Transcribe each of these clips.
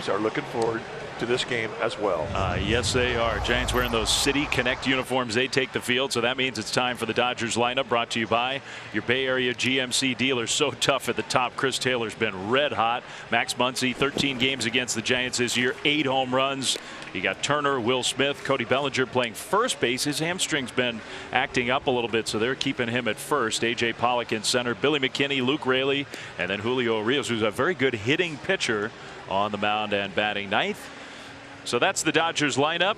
fans are looking forward to this game as well. Yes, they are. Giants wearing those City Connect uniforms. They take the field, so that means it's time for the Dodgers lineup, brought to you by your Bay Area GMC dealer. So tough at the top. Chris Taylor's been red hot. Max Muncy, 13 games against the Giants this year, 8 home runs. You got Turner, Will Smith, Cody Bellinger playing first base. His hamstring's been acting up a little bit, so they're keeping him at first. A.J. Pollock in center, Billy McKinney, Luke Raley, and then Julio Rios, who's a very good hitting pitcher on the mound and batting ninth. So that's the Dodgers lineup.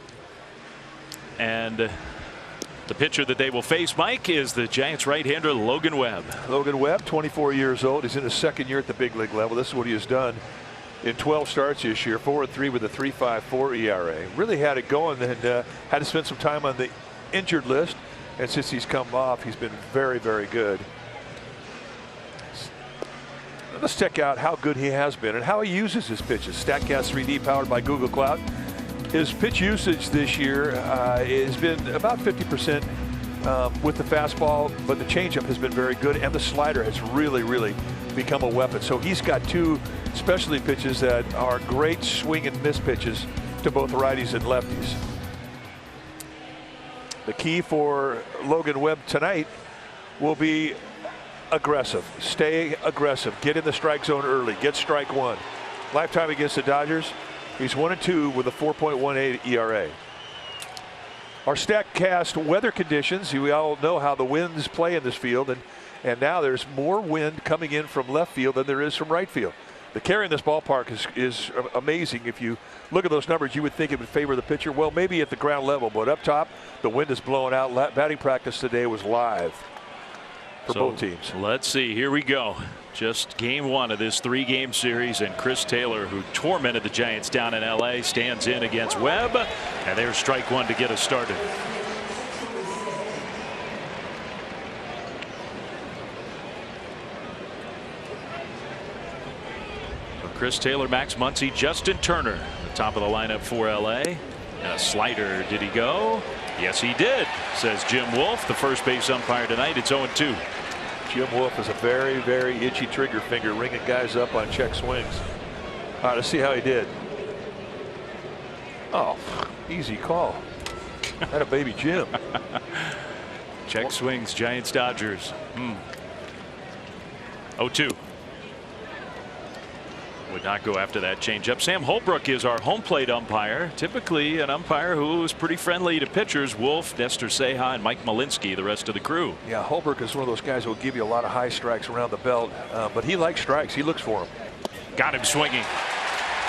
And the pitcher that they will face, Mike, is the Giants right-hander Logan Webb. Logan Webb, 24 years old. He's in his second year at the big league level. This is what he has done in 12 starts this year, 4-3 with a 3.54 ERA. Really had it going, and had to spend some time on the injured list. And since he's come off, he's been very, very good. Let's check out how good he has been and how he uses his pitches. Statcast 3D powered by Google Cloud. His pitch usage this year has been about 50% with the fastball, but the changeup has been very good, and the slider has really, really become a weapon. So he's got 2 specialty pitches that are great swing and miss pitches to both righties and lefties. The key for Logan Webb tonight will be aggressive. Stay aggressive. Get in the strike zone early. Get strike 1. Lifetime against the Dodgers, he's 1-2 with a 4.18 ERA. Our Statcast weather conditions, we all know how the winds play in this field, and now there's more wind coming in from left field than there is from right field. The carry in this ballpark is amazing. If you look at those numbers, you would think it would favor the pitcher. Well, maybe at the ground level, but up top, the wind is blowing out. Batting practice today was live for both teams. Let's see. Here we go. Just game 1 of this 3-game series, and Chris Taylor, who tormented the Giants down in L.A., stands in against Webb, and there's strike 1 to get us started. So Chris Taylor, Max Muncy, Justin Turner, the top of the lineup for L.A. And a slider. Did he go? Yes, he did, says Jim Wolf, the first base umpire tonight. It's 0-2. Jim Wolf has a very, very itchy trigger finger, ringing guys up on check swings. All right, let's see how he did. Oh, easy call. Had a baby Jim. Check swings, Giants, Dodgers. 0-2. Would not go after that changeup. Sam Holbrook is our home plate umpire. Typically an umpire who is pretty friendly to pitchers. Wolf, Nestor Ceja, and Mike Malinsky, the rest of the crew. Yeah, Holbrook is one of those guys who will give you a lot of high strikes around the belt, but he likes strikes. He looks for them. Got him swinging.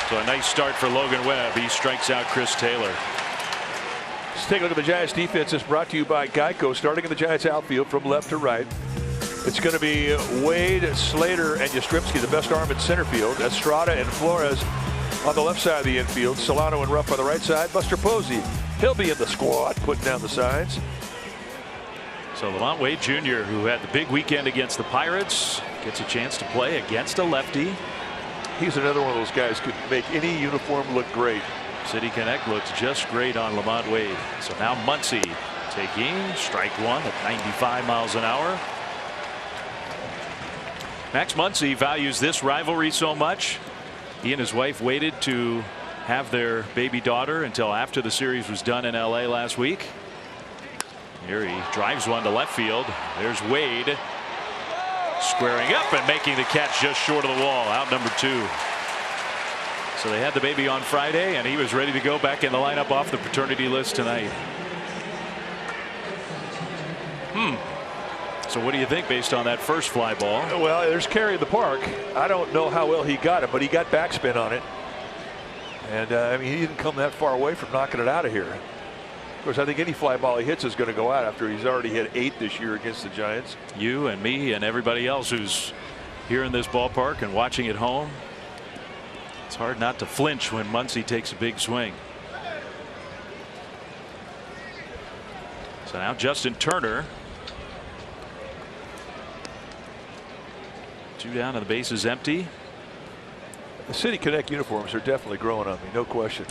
So a nice start for Logan Webb. He strikes out Chris Taylor. Let's take a look at the Giants defense. It's brought to you by Geico. Starting in the Giants outfield from left to right, it's going to be Wade, Slater, and Yastrzemski, the best arm in center field. Estrada and Flores on the left side of the infield. Solano and Ruff on the right side. Buster Posey, he'll be in the squad, putting down the signs. So Lamont Wade Jr., who had the big weekend against the Pirates, gets a chance to play against a lefty. He's another one of those guys who could make any uniform look great. City Connect looks just great on Lamont Wade. So now Muncy taking strike 1 at 95 miles an hour. Max Muncy values this rivalry so much. He and his wife waited to have their baby daughter until after the series was done in L.A. last week. Here he drives one to left field. There's Wade squaring up and making the catch just short of the wall. Out number 2. So they had the baby on Friday, and he was ready to go back in the lineup off the paternity list tonight. So what do you think based on that first fly ball? Well, there's carry in the park. I don't know how well he got it, but he got backspin on it. And I mean, he didn't come that far away from knocking it out of here. Of course, I think any fly ball he hits is going to go out after he's already hit 8 this year against the Giants. You and me and everybody else who's here in this ballpark and watching at home. It's hard not to flinch when Muncy takes a big swing. So now Justin Turner. 2 down and the base is empty. The City Connect uniforms are definitely growing on me, no question.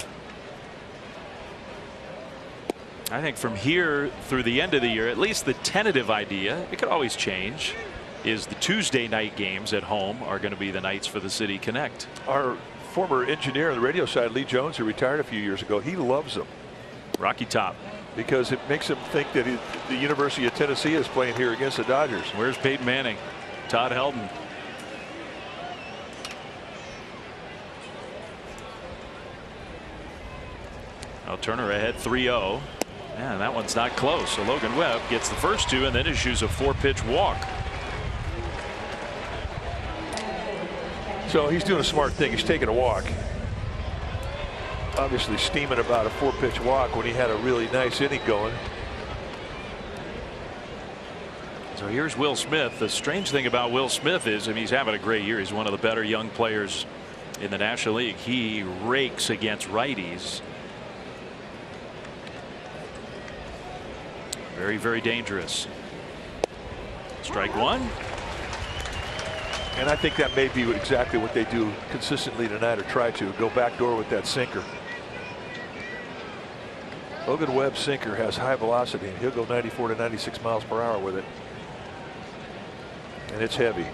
I think from here through the end of the year, at least the tentative idea, it could always change, is the Tuesday night games at home are going to be the nights for the City Connect. Our former engineer on the radio side, Lee Jones, who retired a few years ago, he loves them. Rocky Top. Because it makes him think that the University of Tennessee is playing here against the Dodgers. Where's Peyton Manning? Todd Helton. Now Turner ahead 3-0. And that one's not close. So Logan Webb gets the first two and then issues a 4-pitch walk. So he's doing a smart thing. He's taking a walk. Obviously steaming about a 4-pitch walk when he had a really nice inning going. So here's Will Smith. The strange thing about Will Smith is, I mean, he's having a great year. He's one of the better young players in the National League. He rakes against righties. Very, very dangerous. Strike one. And I think that may be exactly what they do consistently tonight, or try to go backdoor with that sinker. Logan Webb's sinker has high velocity, and he'll go 94 to 96 miles per hour with it. And it's heavy.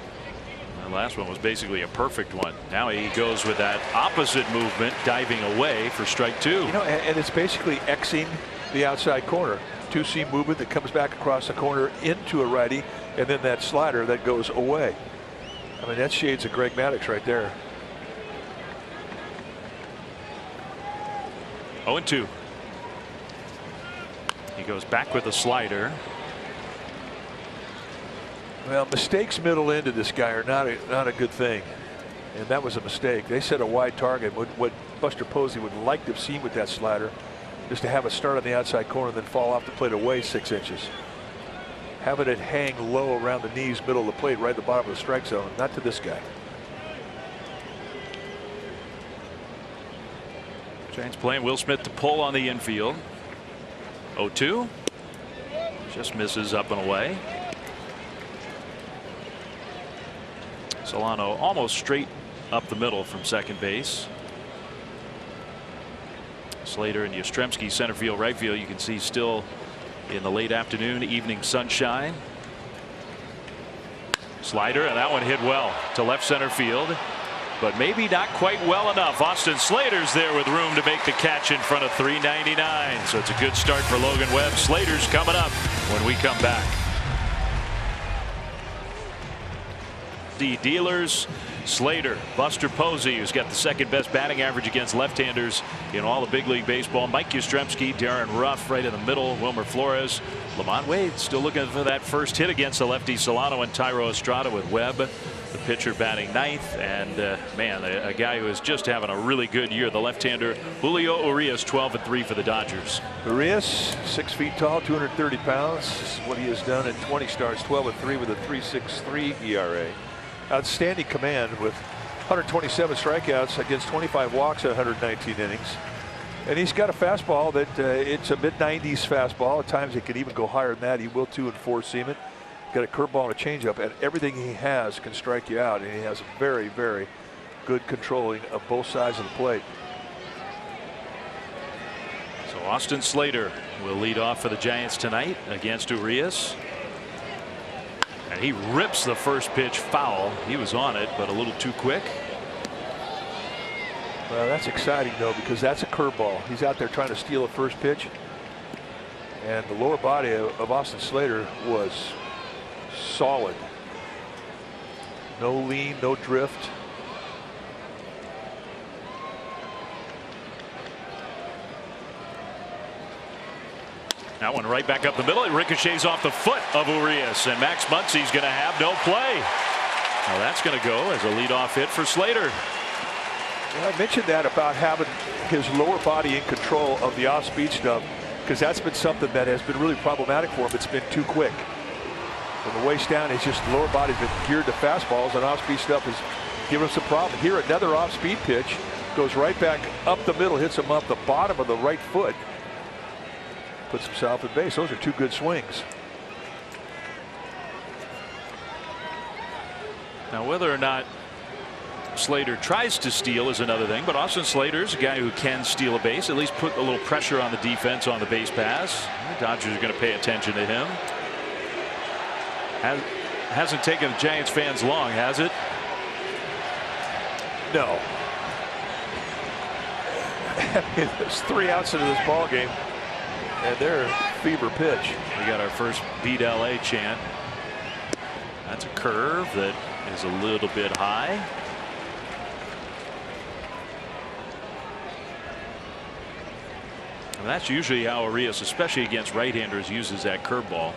The last one was basically a perfect one. Now he goes with that opposite movement, diving away for strike two. You know, and it's basically Xing the outside corner. Two-seam movement that comes back across the corner into a righty, and then that slider that goes away. I mean, that shades of Greg Maddux right there. 0-2. He goes back with a slider. Well, mistakes middle into this guy are not a good thing, and that was a mistake. They set a wide target. What Buster Posey would like to have seen with that slider is to have it start on the outside corner and then fall off the plate away 6 inches. Having it hang low around the knees, middle of the plate, right at the bottom of the strike zone. Not to this guy. Giants playing Will Smith to pull on the infield. 0-2. Just misses up and away. Solano almost straight up the middle from second base. Slater and Yastrzemski center field, right field. You can see still in the late afternoon, evening sunshine. Slider, and that one hit well to left center field, but maybe not quite well enough. Austin Slater's there with room to make the catch in front of 399. So it's a good start for Logan Webb. Slater's coming up when we come back. The dealers, Slater, Buster Posey, who's got the second best batting average against left-handers in all of big league baseball. Mike Yastrzemski, Darren Ruff right in the middle, Wilmer Flores. Lamont Wade still looking for that first hit against the lefty Solano, and Tyro Estrada with Webb, the pitcher, batting ninth. And man, a guy who is just having a really good year, the left-hander Julio Urias, 12-3 for the Dodgers. Urias, 6 feet tall, 230 pounds. This is what he has done in 20 starts, 12-3 with a 3.63 ERA. Outstanding command with 127 strikeouts against 25 walks at 119 innings. And he's got a fastball that it's a mid-90s fastball. At times it can even go higher than that. He will 2 and 4 seam it. Got a curveball and a changeup, and everything he has can strike you out. And he has a very, very good controlling of both sides of the plate. So Austin Slater will lead off for the Giants tonight against Urias. And he rips the first pitch foul. He was on it, but a little too quick. Well, that's exciting, though, because that's a curveball. He's out there trying to steal a first pitch. And the lower body of Austin Slater was solid. No lean, no drift. That one right back up the middle. It ricochets off the foot of Urias, and Max Muncy's going to have no play. Now that's going to go as a leadoff hit for Slater. Well, I mentioned that about having his lower body in control of the off-speed stuff, because that's been something that has been really problematic for him. It's been too quick. From the waist down, it's just the lower body's been geared to fastballs, and off-speed stuff is giving us a problem. Here, another off-speed pitch goes right back up the middle, hits him up the bottom of the right foot. Puts himself at base. Those are 2 good swings. Now, whether or not Slater tries to steal is another thing, but Austin Slater's a guy who can steal a base, at least put a little pressure on the defense on the base pass. The Dodgers are going to pay attention to him. Hasn't taken the Giants fans long, has it? No. There's 3 outs into this ball game, and they're fever pitch. We got our first beat LA chant. That's a curve that is a little bit high. And that's usually how Urias, especially against right-handers, uses that curveball.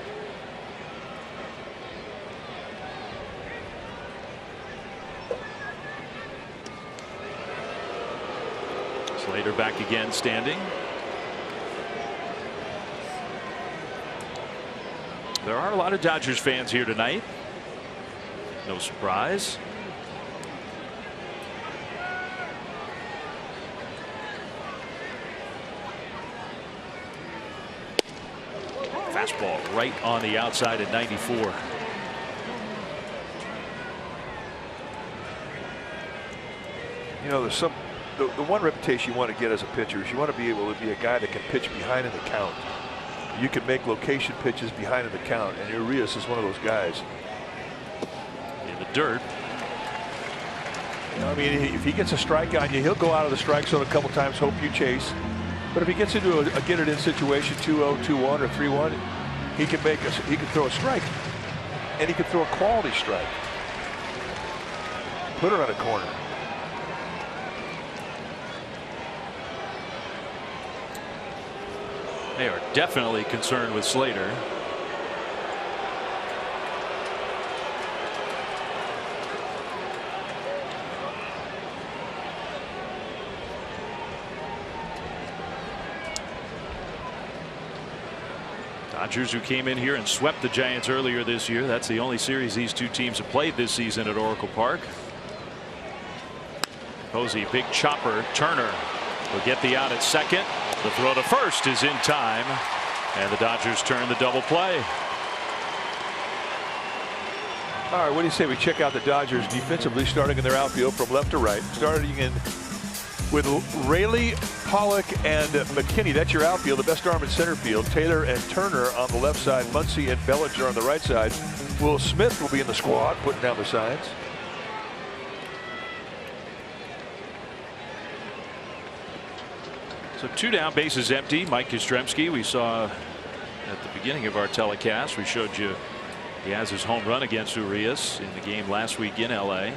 Slater back again standing. There are a lot of Dodgers fans here tonight. No surprise. Fastball right on the outside at 94. You know, there's the one reputation you want to get as a pitcher is you want to be able to be a guy that can pitch behind in the count. You can make location pitches behind in the count, and Urias is one of those guys. In the dirt. You know, I mean, if he gets a strike on you, he'll go out of the strike zone a couple times, hope you chase. But if he gets into a get it in situation, 2-0, 2-1, or 3-1, he can throw a strike, and he can throw a quality strike. Put it on a corner. They are definitely concerned with Slater. Dodgers, who came in here and swept the Giants earlier this year. That's the only series these two teams have played this season at Oracle Park. Posey, big chopper. Turner will get the out at second. The throw to first is in time, and the Dodgers turn the double play. All right, what do you say we check out the Dodgers defensively, starting in their outfield from left to right, starting in with Raley, Pollock, and McKinney. That's your outfield, the best arm in center field. Taylor and Turner on the left side, Muncy and Bellinger on the right side. Will Smith will be in the squad, putting down the signs. So 2 down, bases empty. Mike Yastrzemski, we saw at the beginning of our telecast. We showed you he has his home run against Urias in the game last week in LA.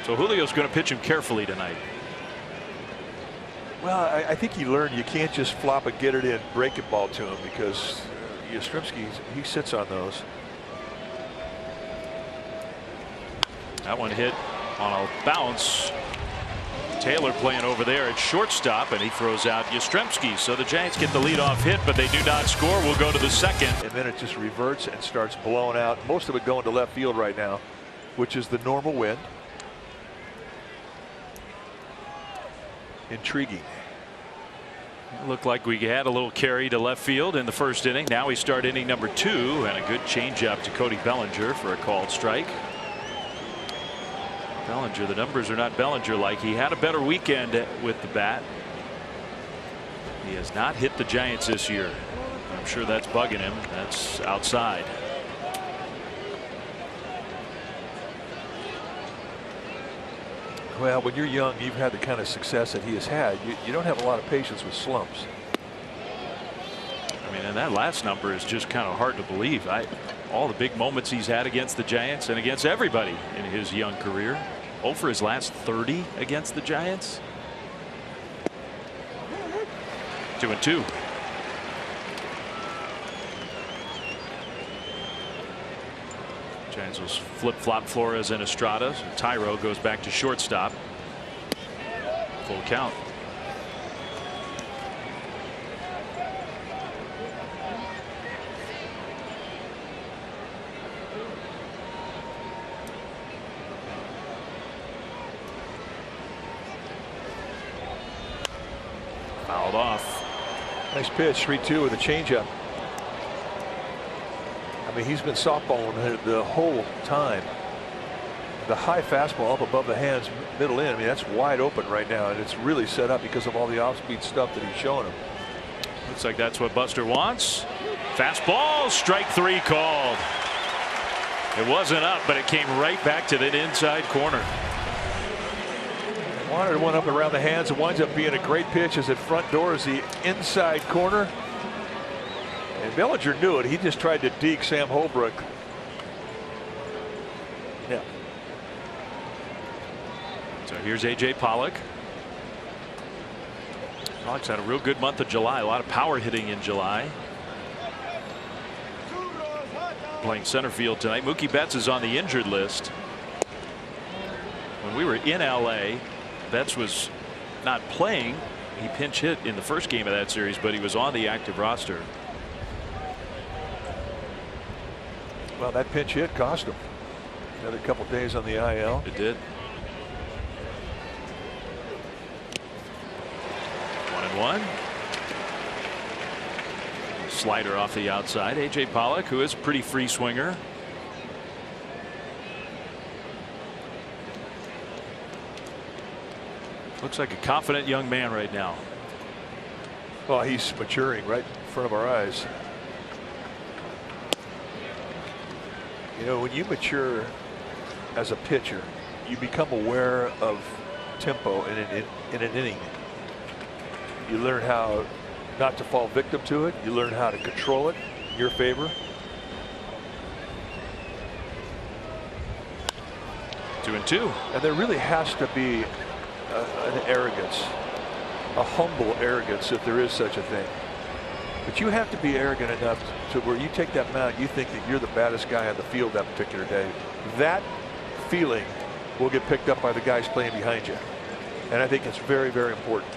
So Julio's going to pitch him carefully tonight. Well, I think he learned you can't just flop a get it in breaking ball to him, because Yastrzemski, he sits on those. That one hit on a bounce. Taylor playing over there at shortstop, and he throws out Yastrzemski. So the Giants get the leadoff hit, but they do not score. We'll go to the second. And then it just reverts and starts blowing out. Most of it going to left field right now, which is the normal wind. Intriguing. It looked like we had a little carry to left field in the first inning. Now we start inning number 2, and a good changeup to Cody Bellinger for a called strike. Bellinger, the numbers are not Bellinger like. He had a better weekend with the bat. He has not hit the Giants this year. I'm sure that's bugging him. That's outside. Well, when you're young, you've had the kind of success that he has had. You don't have a lot of patience with slumps. I mean, and that last number is just kind of hard to believe. All the big moments he's had against the Giants and against everybody in his young career. 0 for his last 30 against the Giants. 2-2. Giants will flip-flop Flores and Estrada. So Tyro goes back to shortstop. Full count. Fouled off. Nice pitch, 3-2 with a changeup. I mean, he's been softballing the whole time. The high fastball up above the hands, middle in. I mean, that's wide open right now, and it's really set up because of all the off-speed stuff that he's showing him. Looks like that's what Buster wants. Fastball, strike 3 called. It wasn't up, but it came right back to that inside corner. Wanted one up around the hands and winds up being a great pitch as at front door is the inside corner. And Bellinger knew it. He just tried to deke Sam Holbrook. Yeah. So here's A.J. Pollock. Pollock's had a real good month of July. A lot of power hitting in July. Playing center field tonight. Mookie Betts is on the injured list. When we were in L.A., Betts was not playing. He pinch hit in the first game of that series, but he was on the active roster. Well, that pinch hit cost him another couple days on the IL. It did. 1-1. Slider off the outside. A.J. Pollock, who is a pretty free swinger. Looks like a confident young man right now. Well, he's maturing right in front of our eyes. You know, when you mature as a pitcher, you become aware of tempo in an inning. You learn how not to fall victim to it. You learn how to control it in your favor. 2-2. And there really has to be an arrogance, a humble arrogance, if there is such a thing. But you have to be arrogant enough to where you take that mound, you think that you're the baddest guy on the field that particular day. That feeling will get picked up by the guys playing behind you. And I think it's very, very important.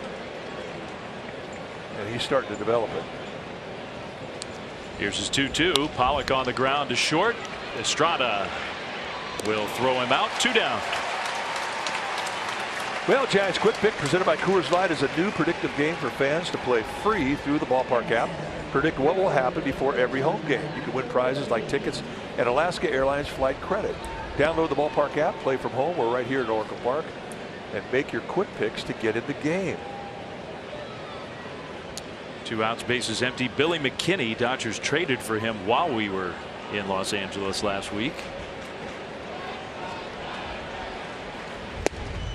And he's starting to develop it. Here's his 2-2. Pollock on the ground to short. Estrada will throw him out. 2 down. Well, Giants Quick Pick presented by Coors Light is a new predictive game for fans to play free through the ballpark app. Predict what will happen before every home game. You can win prizes like tickets and Alaska Airlines flight credit. Download the ballpark app, play from home or right here at Oracle Park, and make your quick picks to get in the game. 2 outs, bases empty. Billy McKinney, Dodgers traded for him while we were in Los Angeles last week.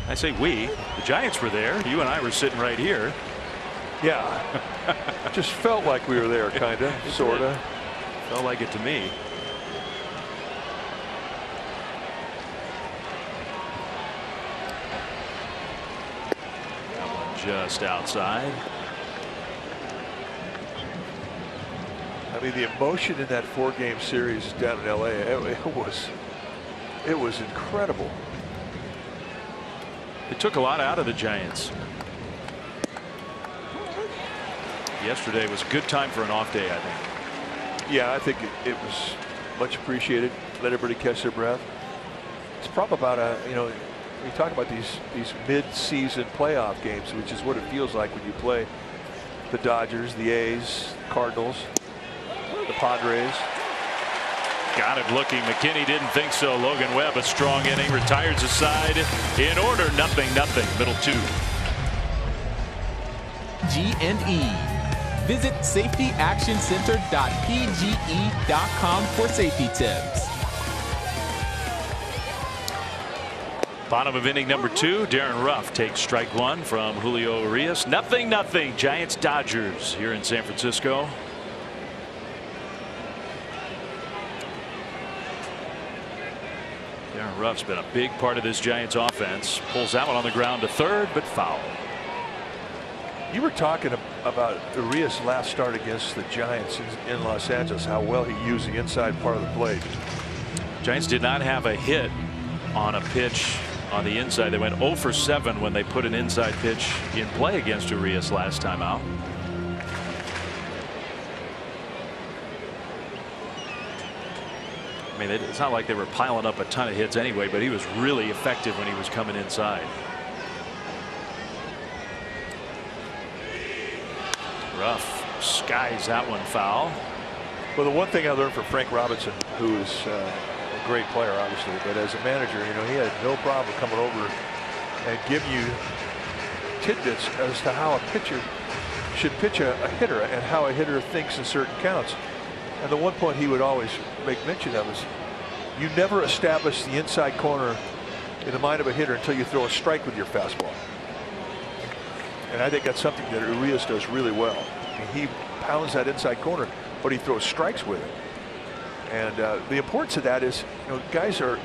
I say we. The Giants were there. You and I were sitting right here. Yeah. Just felt like we were there, kind of, sort of. Felt like it to me. That one just outside. I mean, the emotion in that 4-game series down in LA, it was incredible. It took a lot out of the Giants. Yesterday was a good time for an off day, I think. Yeah, I think it was much appreciated. Let everybody catch their breath. It's probably about you know, we talk about these mid-season playoff games, which is what it feels like when you play the Dodgers, the A's, Cardinals, the Padres. Got it looking. McKinney didn't think so. Logan Webb, a strong inning, retires aside in order. 0-0. Middle 2. G&E. Visit safetyactioncenter.pge.com for safety tips. Bottom of inning number 2. Darren Ruff takes strike 1 from Julio Urias. 0-0. Giants Dodgers here in San Francisco. Darren Ruff's been a big part of this Giants offense. Pulls that one on the ground to third, but foul. You were talking about Urias' last start against the Giants in Los Angeles, how well he used the inside part of the plate. Giants did not have a hit on a pitch on the inside. They went 0 for 7 when they put an inside pitch in play against Urias last time out. I mean, it's not like they were piling up a ton of hits anyway, but he was really effective when he was coming inside. Ruff skies that one foul. Well, the one thing I learned from Frank Robinson, who is a great player, obviously, but as a manager, you know, he had no problem coming over and giving you tidbits as to how a pitcher should pitch a hitter and how a hitter thinks in certain counts. And the one point he would always make mention of is you never establish the inside corner in the mind of a hitter until you throw a strike with your fastball. And I think that's something that Urias does really well. I mean, he pounds that inside corner, but he throws strikes with it. And the importance of that is, guys are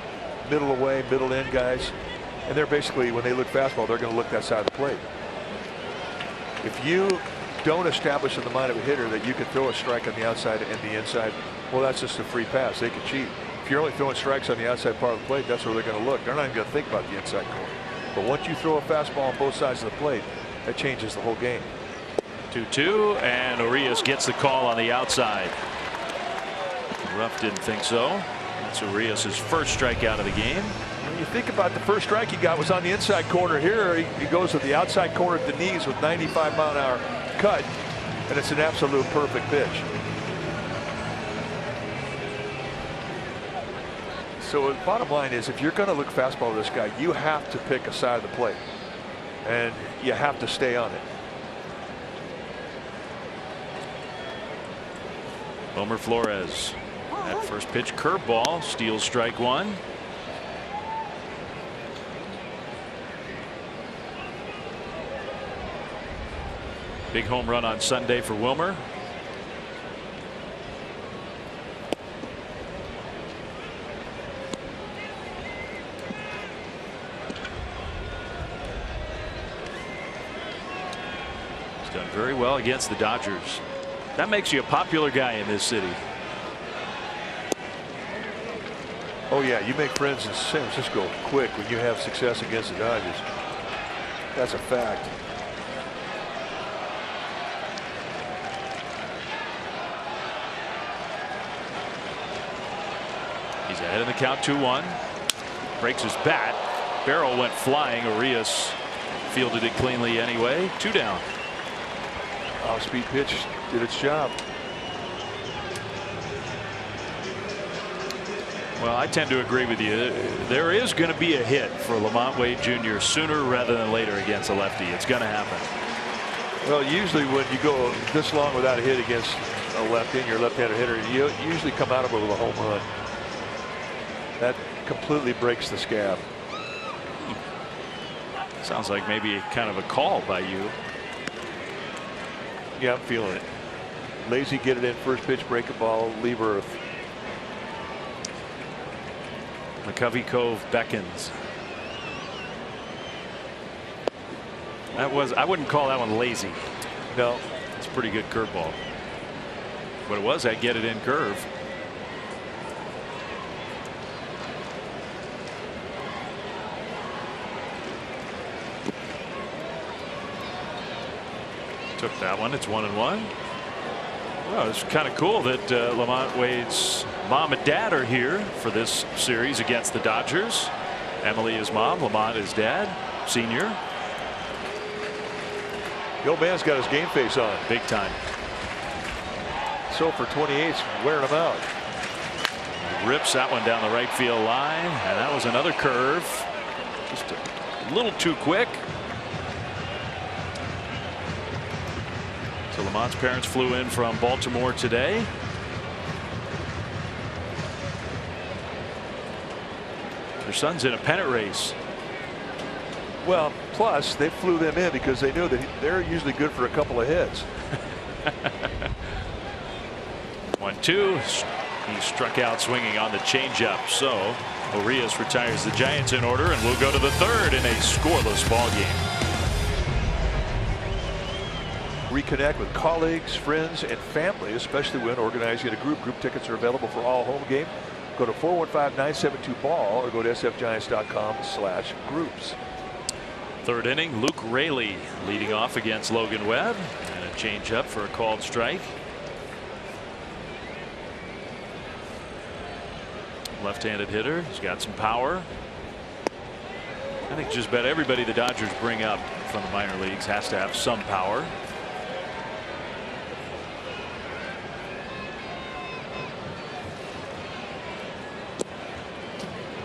middle away, middle in guys, and they're basically, when they look fastball, they're going to look that side of the plate. If you don't establish in the mind of a hitter that you can throw a strike on the outside and the inside, well, that's just a free pass. They can cheat. If you're only throwing strikes on the outside part of the plate, that's where they're going to look. They're not even going to think about the inside corner. But once you throw a fastball on both sides of the plate, that changes the whole game. 2-2, and Urias gets the call on the outside. Ruff didn't think so. That's Urias' first strikeout of the game. When you think about the first strike he got was on the inside corner. Here he goes to the outside corner at the knees with 95-mile-an-hour cut, and it's an absolute perfect pitch. So the bottom line is, if you're going to look fastball to this guy, you have to pick a side of the plate, and you have to stay on it. Wilmer Flores, that first pitch curveball, steals strike one. Big home run on Sunday for Wilmer. He's done very well against the Dodgers. That makes you a popular guy in this city. Oh yeah, you make friends in San Francisco quick when you have success against the Dodgers. That's a fact. He's ahead in the count, 2-1. Breaks his bat. Barrel went flying. Urias fielded it cleanly anyway. 2 down. Off-speed pitch did its job. Well, I tend to agree with you. There is going to be a hit for LaMonte Wade Jr. sooner rather than later against a lefty. It's going to happen. Well, usually when you go this long without a hit against a lefty and you're a left-handed hitter, you usually come out of it with a home run. That completely breaks the scab. Sounds like maybe kind of a call by you. Yeah, I'm feeling it. Lazy, get it in, first pitch, break a ball, leave earth. McCovey Cove beckons. I wouldn't call that one lazy. No, it's a pretty good curveball. But it was that get it in curve. Took that one. It's 1-1. Well, it's kind of cool that LaMonte Wade's mom and dad are here for this series against the Dodgers. Emily is mom, LaMonte is dad, senior. The old man's got his game face on. Big time. So for 28's wearing him out. Rips that one down the right field line, and that was another curve. Just a little too quick. So Lamont's parents flew in from Baltimore today. Their son's in a pennant race. Well, plus they flew them in because they knew that they're usually good for a couple of hits. 1-2. He struck out swinging on the changeup. So Urias retires the Giants in order, and we'll go to the third in a scoreless ball game. Reconnect with colleagues, friends, and family, especially when organizing a group. Group tickets are available for all home game. Go to 415-972-BALL or go to sfgiants.com/groups. Third inning, Luke Raley leading off against Logan Webb, and a changeup for a called strike. Left-handed hitter. He's got some power. I think just about everybody the Dodgers bring up from the minor leagues has to have some power.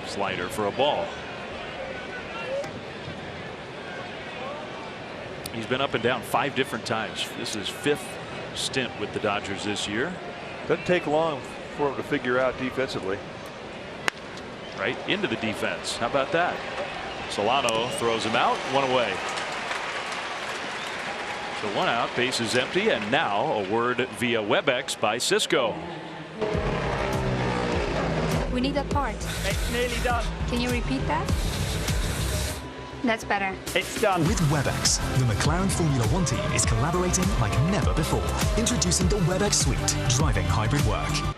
Slider for a ball. He's been up and down 5 different times. This is 5th stint with the Dodgers this year. Doesn't take long for him to figure out defensively. Right into the defense. How about that? Solano throws him out, 1 away. So 1 out, base is empty, and now a word via WebEx by Cisco. We need that part. It's nearly done. Can you repeat that? That's better. It's done. With WebEx, the McLaren Formula One team is collaborating like never before. Introducing the WebEx Suite, driving hybrid work.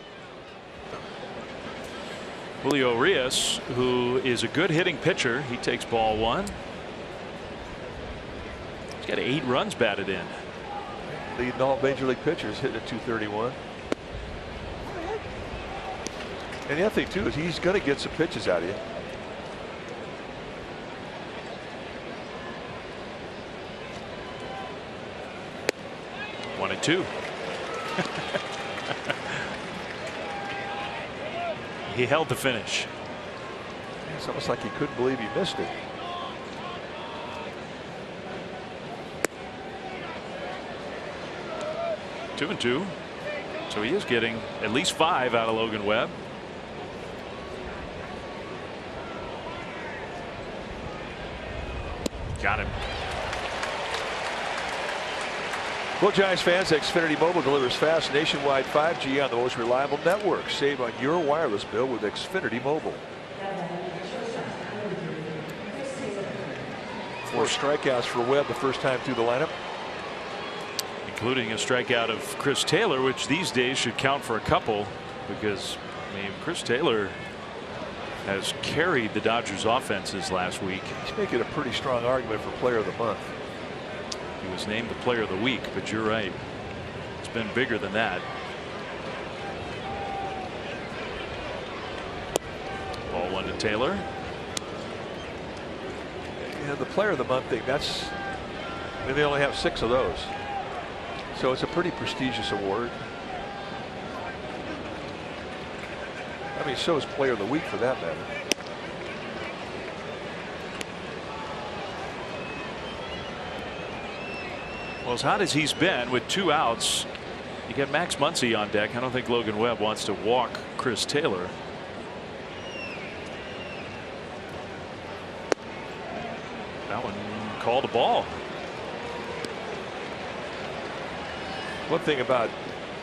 Julio Urias, who is a good hitting pitcher, he takes ball 1. He's got 8 runs batted in. Leading all major league pitchers, hitting at 231. And the other thing too is he's going to get some pitches out of you. One and 2. He held the finish. It's almost like he couldn't believe he missed it. Two and 2. So he is getting at least 5 out of Logan Webb. Got him. Well, Giants fans, Xfinity Mobile delivers fast nationwide 5G on the most reliable network. Save on your wireless bill with Xfinity Mobile. 4 strikeouts for Webb the first time through the lineup. Including a strikeout of Chris Taylor, which these days should count for a couple, because I mean Chris Taylor has carried the Dodgers offenses last week. He's making a pretty strong argument for player of the month. He was named the player of the week, but you're right. It's been bigger than that. Ball 1 to Taylor. You know, the player of the month thing, that's, I mean, they only have 6 of those. So it's a pretty prestigious award. I mean, so is player of the week for that matter. Well, as hot as he's been with 2 outs, you get Max Muncy on deck. I don't think Logan Webb wants to walk Chris Taylor. That one called a ball. One thing about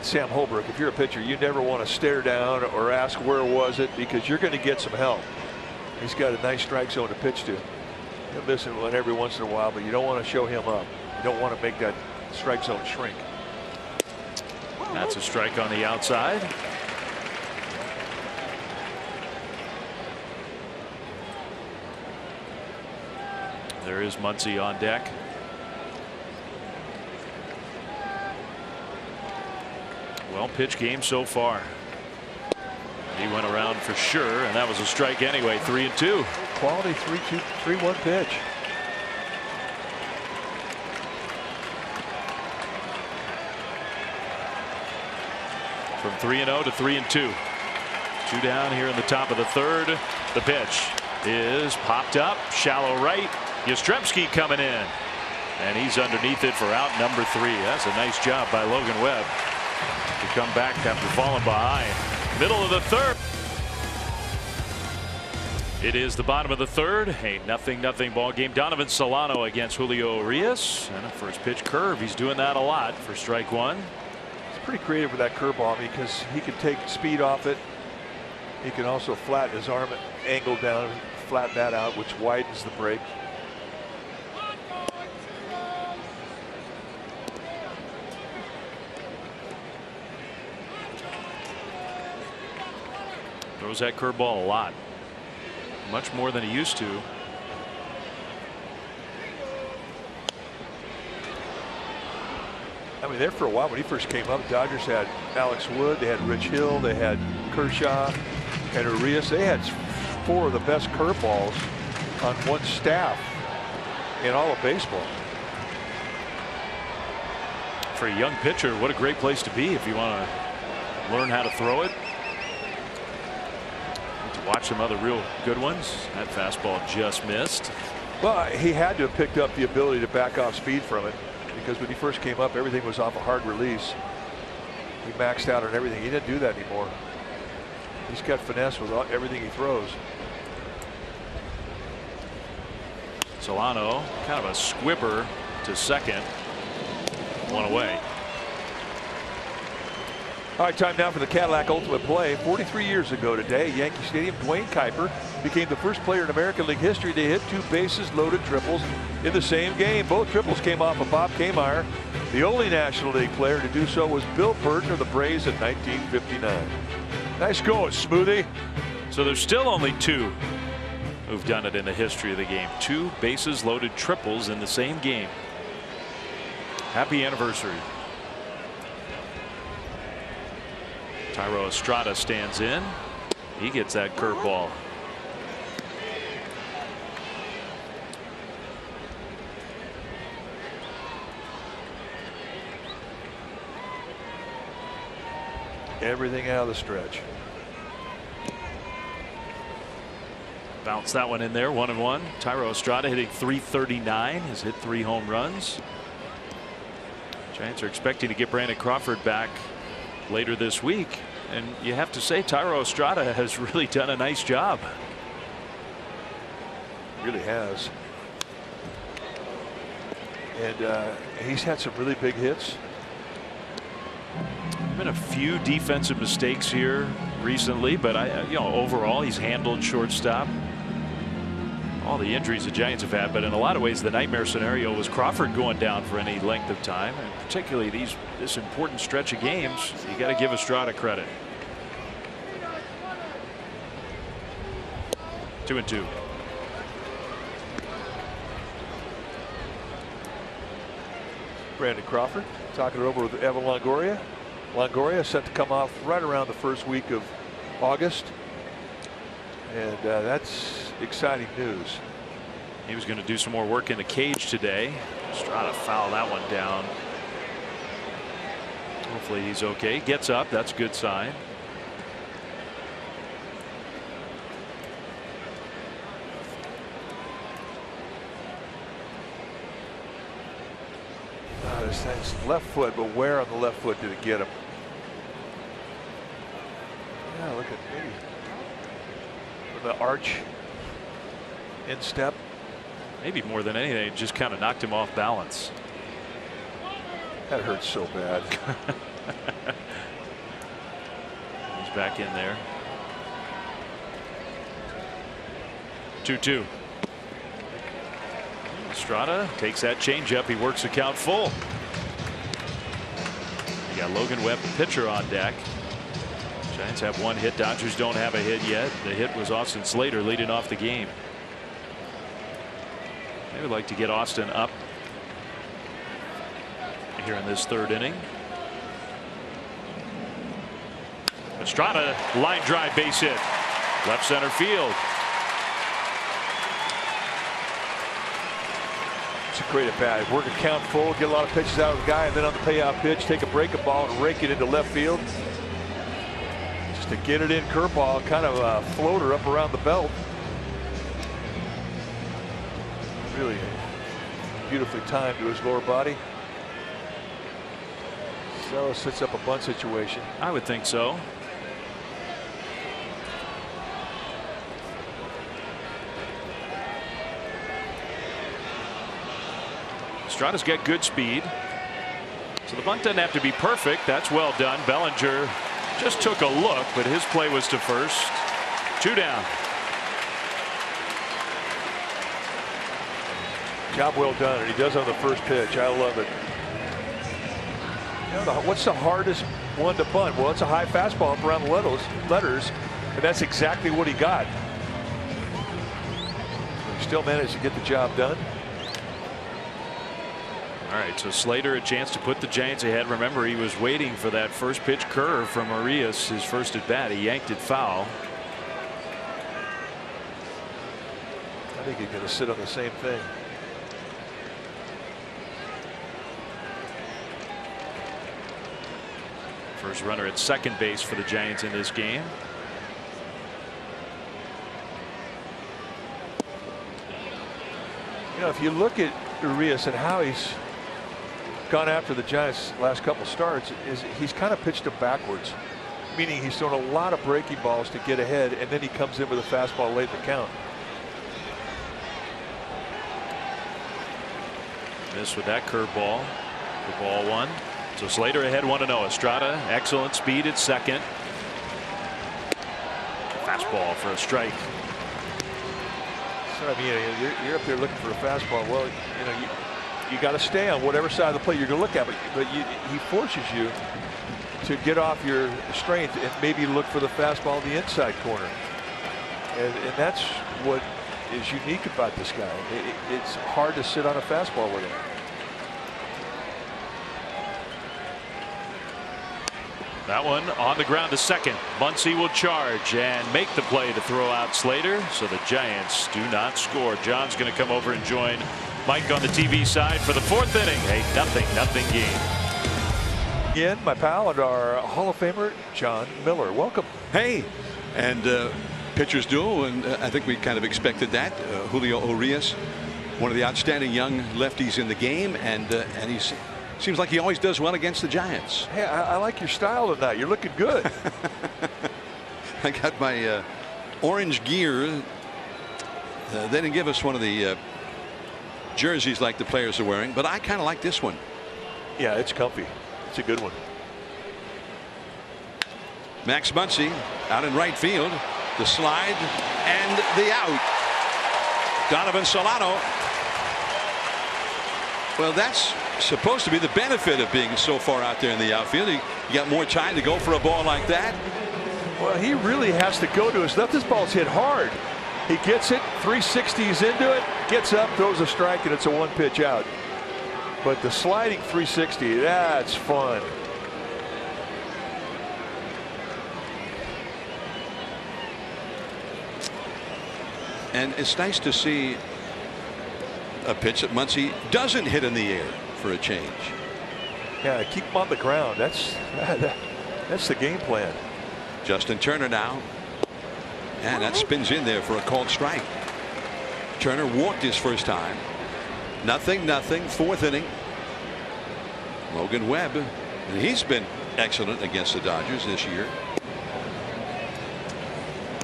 Sam Holbrook, if you're a pitcher, you never want to stare down or ask where was it, because you're going to get some help. He's got a nice strike zone to pitch to. He'll miss it one every once in a while, but you don't want to show him up. You don't want to make that strike zone shrink. That's a strike on the outside. There is Muncy on deck. Well pitch game so far. He went around for sure, and that was a strike anyway. 3 and 2. Quality 3-1 pitch. From 3-0 to 3-2. 2 down here in the top of the 3rd. The pitch is popped up, shallow right. Yastrzemski coming in, and he's underneath it for out number 3. That's a nice job by Logan Webb to come back after falling behind. Middle of the 3rd. It is the bottom of the 3rd. A 0-0 ball game. Donovan Solano against Julio Urias, and a first pitch curve. He's doing that a lot for strike 1. He's pretty creative with that curveball because he can take speed off it. He can also flatten his arm angle down, flatten that out, which widens the break. Throws that curveball a lot. Much more than he used to. I mean, there for a while when he first came up, Dodgers had Alex Wood, they had Rich Hill, they had Kershaw and Urias. They had 4 of the best curveballs on one staff in all of baseball. For a young pitcher, what a great place to be if you want to learn how to throw it. Watch some other real good ones. That fastball just missed. Well, he had to have picked up the ability to back off speed from it, because when he first came up, everything was off a hard release. He maxed out on everything. He didn't do that anymore. He's got finesse with everything he throws. Solano, kind of a squibber to second. One away. All right, time now for the Cadillac Ultimate Play. 43 years ago today, at Yankee Stadium, Dwayne Kuiper became the first player in American League history to hit 2 bases-loaded triples in the same game. Both triples came off of Bob Kmeyer. The only National League player to do so was Bill Burton of the Braves in 1959. Nice going, Smoothie. So there's still only 2 who've done it in the history of the game. 2 bases-loaded triples in the same game. Happy anniversary. Thairo Estrada stands in. He gets that curveball. Everything out of the stretch. Bounce that one in there. 1-1. Thairo Estrada hitting .339. Has hit 3 home runs. Giants are expecting to get Brandon Crawford back later this week, and you have to say Thairo Estrada has really done a nice job. Really has. And he's had some really big hits. Been a few defensive mistakes here recently, but overall he's handled shortstop. All the injuries the Giants have had, but in a lot of ways the nightmare scenario was Crawford going down for any length of time, and particularly this important stretch of games. You got to give Estrada credit. 2-2. Brandon Crawford talking it over with Evan Longoria. Longoria set to come off right around the first week of August, and that's exciting news. He was going to do some more work in the cage today. Estrada fouled that one down. Hopefully he's okay. Gets up. That's a good sign. That's left foot, but where on the left foot did it get him? Yeah, look at maybe the arch instep. Maybe more than anything, it just kind of knocked him off balance. That hurts so bad. He's back in there. 2-2. Estrada takes that changeup. He works the count full. You got Logan Webb, pitcher, on deck. Giants have 1 hit. Dodgers don't have a hit yet. The hit was Austin Slater leading off the game. They would like to get Austin up here in this 3rd inning. Estrada, line drive, base hit, left center field. It's a great at bat. Work a count full, get a lot of pitches out of the guy, and then on the payout pitch, take a breaking ball and rake it into left field. Just to get it in, curveball, kind of a floater up around the belt. Really beautifully timed to his lower body. So sets up a bunt situation. I would think so. Estrada's got good speed, so the bunt doesn't have to be perfect. That's well done. Bellinger just took a look, but his play was to first. 2 down. Job well done, and he does on the first pitch. I love it. You know, what's the hardest one to bunt? Well, it's a high fastball up around the letters, and that's exactly what he got. He still managed to get the job done. All right, so Slater a chance to put the Giants ahead. Remember, he was waiting for that first pitch curve from Arias, his first at bat. He yanked it foul. I think he's going to sit on the same thing. First runner at second base for the Giants in this game. You know, if you look at Arias and how he's gone after the Giants last couple starts, he's kind of pitched them backwards, meaning he's thrown a lot of breaking balls to get ahead, and then he comes in with a fastball late in the count. Missed with that curveball. The ball one. So Slater ahead 1-0. Estrada, excellent speed at second. Fastball for a strike. So, I mean, you're up there looking for a fastball. Well, you got to stay on whatever side of the plate you're going to look at, but he forces you to get off your strength and maybe look for the fastball in the inside corner. And that's what is unique about this guy. It's hard to sit on a fastball with him. That one on the ground to second. Muncy will charge and make the play to throw out Slater. So the Giants do not score. John's going to come over and join Mike on the TV side for the 4th inning. A 0-0 game. Again, my pal and our Hall of Famer, John Miller. Welcome. Hey, and pitchers duel, and I think we kind of expected that. Julio Urias, one of the outstanding young lefties in the game, and he seems like he always does well against the Giants. Hey, I like your style tonight. You're looking good. I got my orange gear. They didn't give us one of the jerseys like the players are wearing, but I kind of like this one. Yeah, it's comfy. It's a good one. Max Muncy out in right field. The slide and the out. Donovan Solano. Well, that's supposed to be the benefit of being so far out there in the outfield. You got more time to go for a ball like that. Well, he really has to go to his left. This ball's hit hard. He gets it, 360s into it, gets up, throws a strike, and it's a 1-pitch out. But the sliding 360, that's fun. And it's nice to see a pitch that Muncy doesn't hit in the air for a change. Yeah, keep him on the ground. That's the game plan. Justin Turner now. And that spins in there for a called strike. Turner walked his first time. 0-0, 4th inning. Logan Webb, and he's been excellent against the Dodgers this year.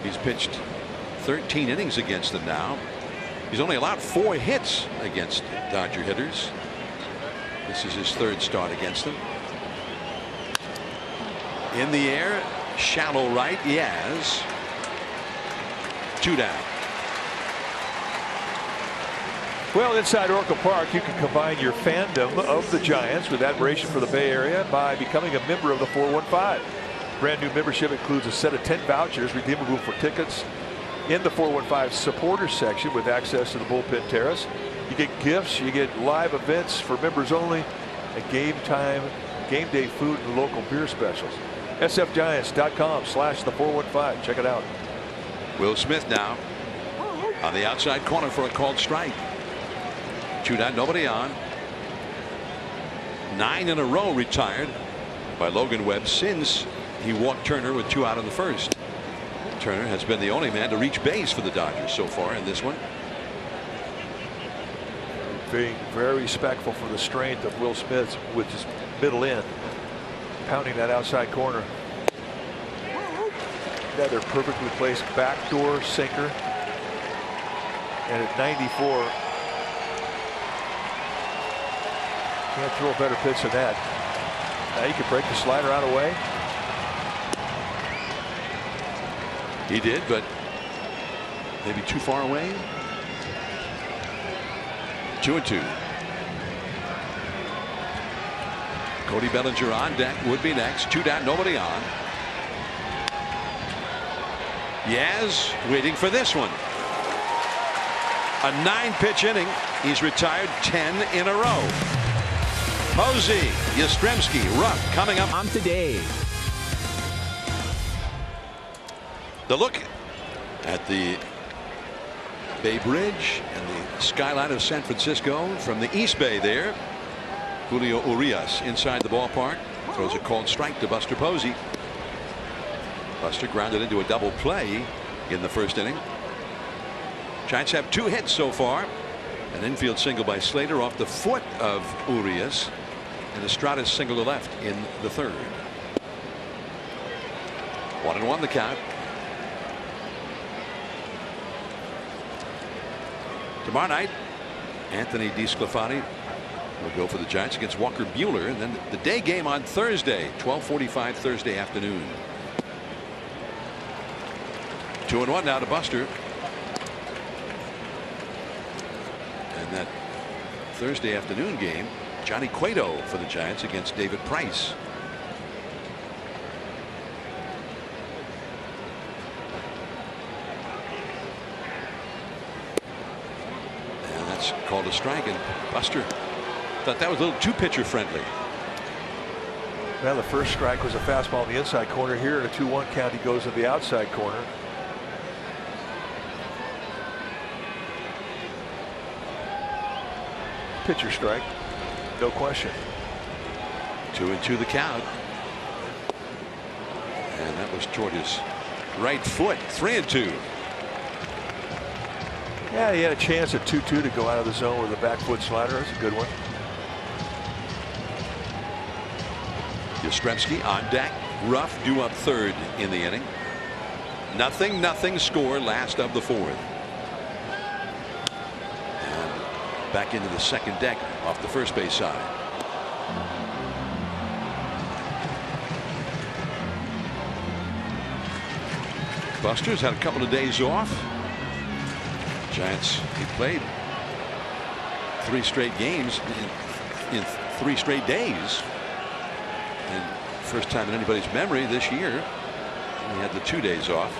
He's pitched 13 innings against them now. He's only allowed 4 hits against Dodger hitters. This is his 3rd start against them. In the air, shallow right, Yaz. 2 down. Well, inside Oracle Park, you can combine your fandom of the Giants with admiration for the Bay Area by becoming a member of the 415. Brand new membership includes a set of 10 vouchers redeemable for tickets in the 415 supporters section with access to the bullpen terrace. You get gifts, you get live events for members only, and game day food and local beer specials. sfgiants.com/the415. Check it out. Will Smith now on the outside corner for a called strike. 2 down, nobody on. 9 in a row retired by Logan Webb since he walked Turner with 2 out in the first. Turner has been the only man to reach base for the Dodgers so far in this one. Being very respectful for the strength of Will Smith with his middle end, pounding that outside corner. Another perfectly placed backdoor sinker, and at 94, can't throw a better pitch than that. Now you can break the slider out away. He did, but maybe too far away. 2-2. Cody Bellinger on deck, would be next. 2 down, nobody on. Yaz waiting for this one. A 9-pitch inning. He's retired 10 in a row. Posey, Yastrzemski, Rupp coming up on today. The look at the Bay Bridge and the skyline of San Francisco from the East Bay there. Julio Urias inside the ballpark throws a called strike to Buster Posey. Buster grounded into a double play in the first inning. Giants have 2 hits so far. An infield single by Slater off the foot of Urias, and Estrada's single to left in the 3rd. 1-1 the count. Tomorrow night, Anthony DeSclafani will go for the Giants against Walker Buehler, and then the day game on Thursday, 12:45 Thursday afternoon. 2-1 now to Buster. And that Thursday afternoon game, Johnny Cueto for the Giants against David Price. And that's called a strike, and Buster thought that was a little too pitcher friendly. Well, the first strike was a fastball in the inside corner. Here in a 2-1 count, he goes to the outside corner. Pitcher strike, no question. 2-2 the count. And that was toward his right foot. 3-2. Yeah, he had a chance at 2-2 to go out of the zone with a back foot slider. That's a good one. Yastrzemski on deck. Ruff due up third in the inning. 0-0 score, last of the fourth. And back into the second deck off the first base side. Buster's had a couple of days off. Giants, he played 3 straight games in 3 straight days. And first time in anybody's memory this year, he had the 2 days off.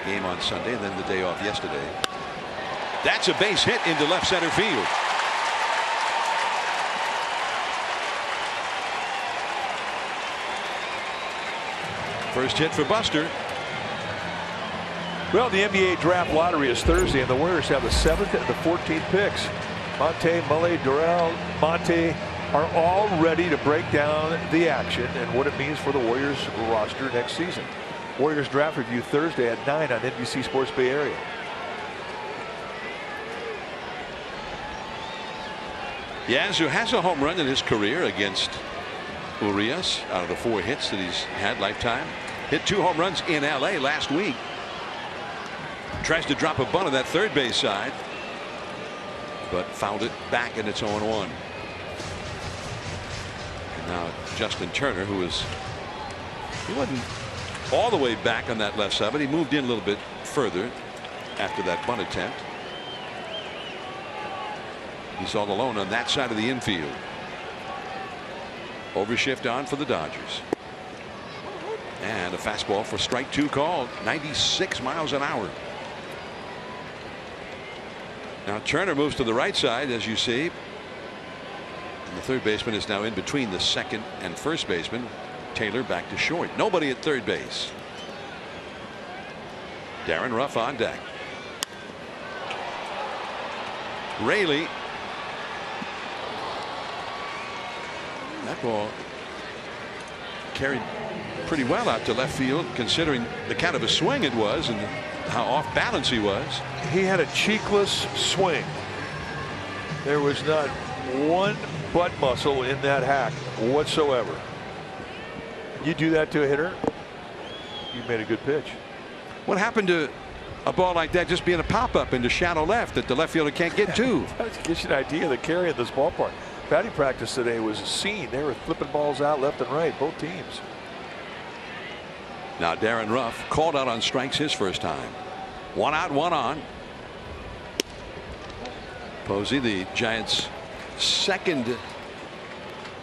Game on Sunday and then the day off yesterday. That's a base hit into left center field. First hit for Buster. Well, the NBA draft lottery is Thursday, and the Warriors have the 7th and the 14th picks. Monte, Mully, Durrell, Monte are all ready to break down the action and what it means for the Warriors roster next season. Warriors draft review Thursday at 9 on NBC Sports Bay Area. Yazoo has a home run in his career against Urias out of the 4 hits that he's had lifetime. Hit 2 home runs in LA last week. Tries to drop a bunt on that third base side, but fouled it back, and it's 0-1. And now Justin Turner, he wasn't all the way back on that left side, but he moved in a little bit further after that bunt attempt. He's all alone on that side of the infield. Overshift on for the Dodgers. And a fastball for strike 2 called. 96 miles an hour. Now Turner moves to the right side, as you see. And the third baseman is now in between the second and first baseman. Taylor back to short. Nobody at third base. Darren Ruff on deck. Raley. That ball carried pretty well out to left field, considering the kind of a swing it was and how off balance he was. He had a cheekless swing. There was not one butt muscle in that hack whatsoever. You do that to a hitter, you made a good pitch. What happened to a ball like that just being a pop-up into shallow left that the left fielder can't get to? That gives you an idea of the carry in this ballpark. Batting practice today was a scene. They were flipping balls out left and right, both teams. Now Darren Ruff called out on strikes his first time. 1 out, 1 on. Posey, the Giants' second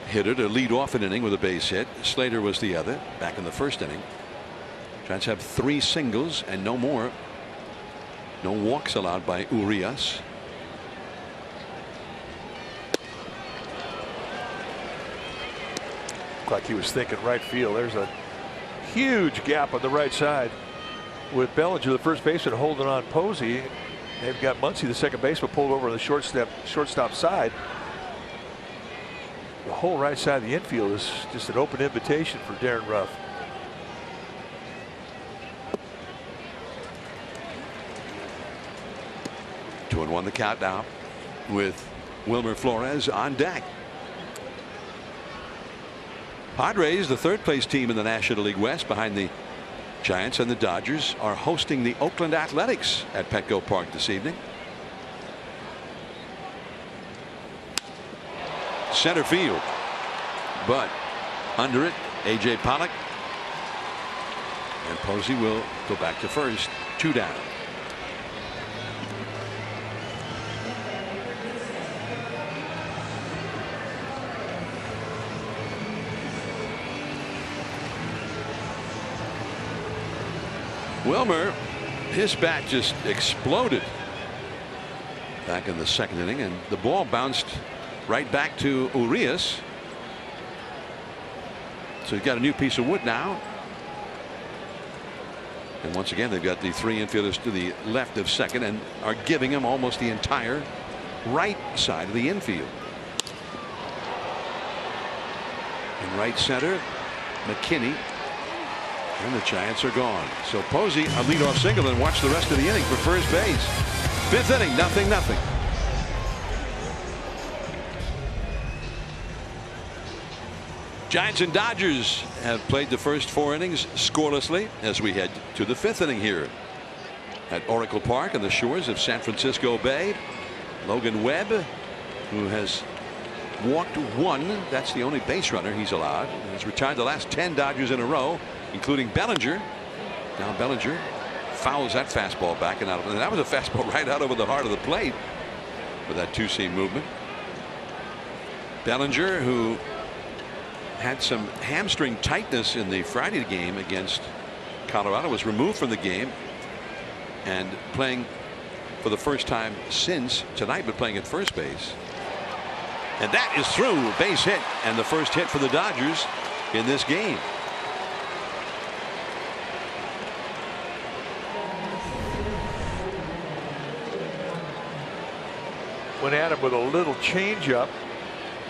hitter to lead off an inning with a base hit. Slater was the other back in the first inning. Giants have 3 singles and no more. No walks allowed by Urias. Like he was thinking right field. There's a huge gap on the right side with Bellinger, the first baseman, holding on Posey. They've got Muncy, the second baseman, pulled over on the shortstop side. The whole right side of the infield is just an open invitation for Darren Ruff. Two and one the count now with Wilmer Flores on deck. Padres, the third place team in the National League West behind the Giants and the Dodgers, are hosting the Oakland Athletics at Petco Park this evening. center field. But under it, A.J. Pollock. And Posey will go back to first. 2 down. Wilmer, his bat just exploded back in the second inning, and the ball bounced right back to Urias. So he's got a new piece of wood now. And once again, they've got the 3 infielders to the left of second and are giving him almost the entire right side of the infield. In right center, McKinney. And the Giants are gone. So Posey, a leadoff single, and watch the rest of the inning for first base. 5th inning, 0-0. Giants and Dodgers have played the first 4 innings scorelessly as we head to the 5th inning here at Oracle Park on the shores of San Francisco Bay. Logan Webb, who has walked 1, that's the only base runner he's allowed, has retired the last 10 Dodgers in a row, including Bellinger. Now Bellinger fouls that fastball back and out. And that was a fastball right out over the heart of the plate with that 2-seam movement. Bellinger, who had some hamstring tightness in the Friday game against Colorado, was removed from the game and playing for the first time since tonight, but playing at first base. And that is through. Base hit, and the first hit for the Dodgers in this game. Went at him with a little changeup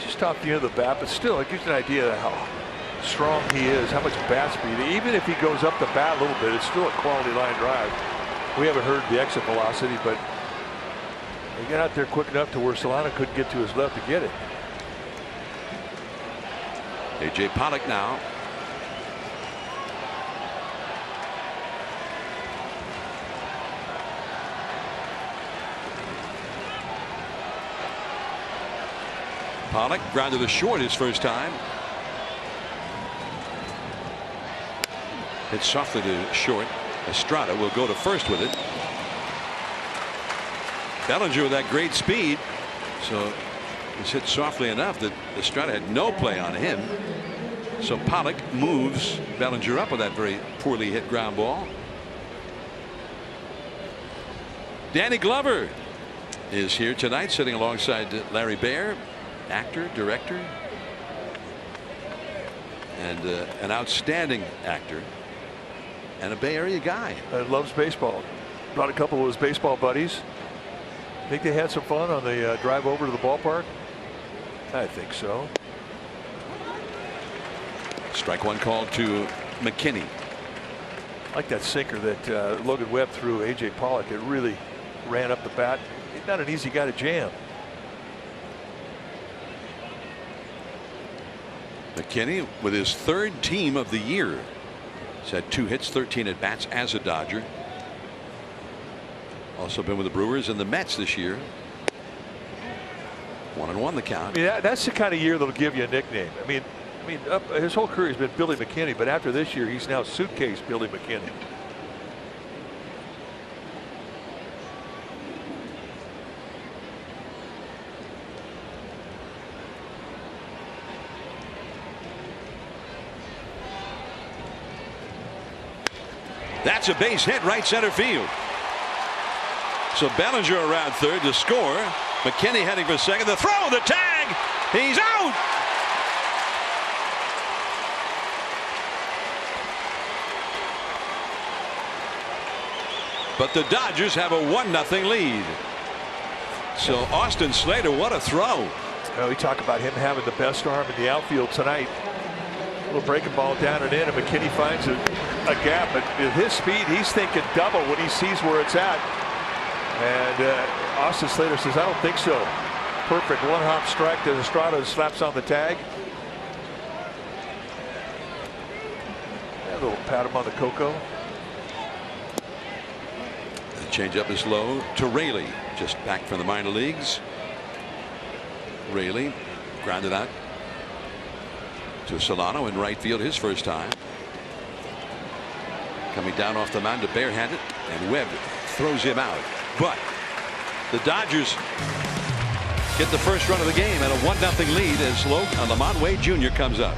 just off the end of the bat, but still it gives you an idea of how strong he is, how much bat speed. Even if he goes up the bat a little bit, it's still a quality line drive. We haven't heard the exit velocity, but he got out there quick enough to where Solano couldn't get to his left to get it. A.J. Pollock now. Pollock grounded to short his first time. Hit softly to short. Estrada will go to first with it. Bellinger with that great speed. So it's hit softly enough that Estrada had no play on him. So Pollock moves Bellinger up with that very poorly hit ground ball. Danny Glover is here tonight, sitting alongside Larry Baer. Actor, director, and an outstanding actor, and a Bay Area guy. Loves baseball. Brought a couple of his baseball buddies. Think they had some fun on the drive over to the ballpark? I think so. Strike 1 called to McKinney. I like that sinker that Logan Webb threw A.J. Pollock. It really ran up the bat. He's not an easy guy to jam. McKinney with his 3rd team of the year. He's had 2 hits, 13 at bats as a Dodger. Also been with the Brewers and the Mets this year. 1-1 the count. I mean, that's the kind of year that'll give you a nickname. I mean, his whole career has been Billy McKinney, but after this year, he's now Suitcase Billy McKinney. That's a base hit right center field. So Bellinger around third to score. McKinney heading for second. The throw, the tag. He's out. But the Dodgers have a 1-0 lead. So Austin Slater, what a throw. We talk about him having the best arm in the outfield tonight. A little breaking ball down and in, and McKinney finds a gap, but at his speed, he's thinking double when he sees where it's at. And Austin Slater says, I don't think so. Perfect 1-hop strike to Estrada, slaps on the tag. A little pat him on the cocoa. The changeup is low to Raley, just back from the minor leagues. Raley Grounded out to Solano in right field his first time. Coming down off the mound to barehanded, and Webb throws him out. But the Dodgers get the first run of the game and a 1-0 lead as Lamont Wade Jr. comes up.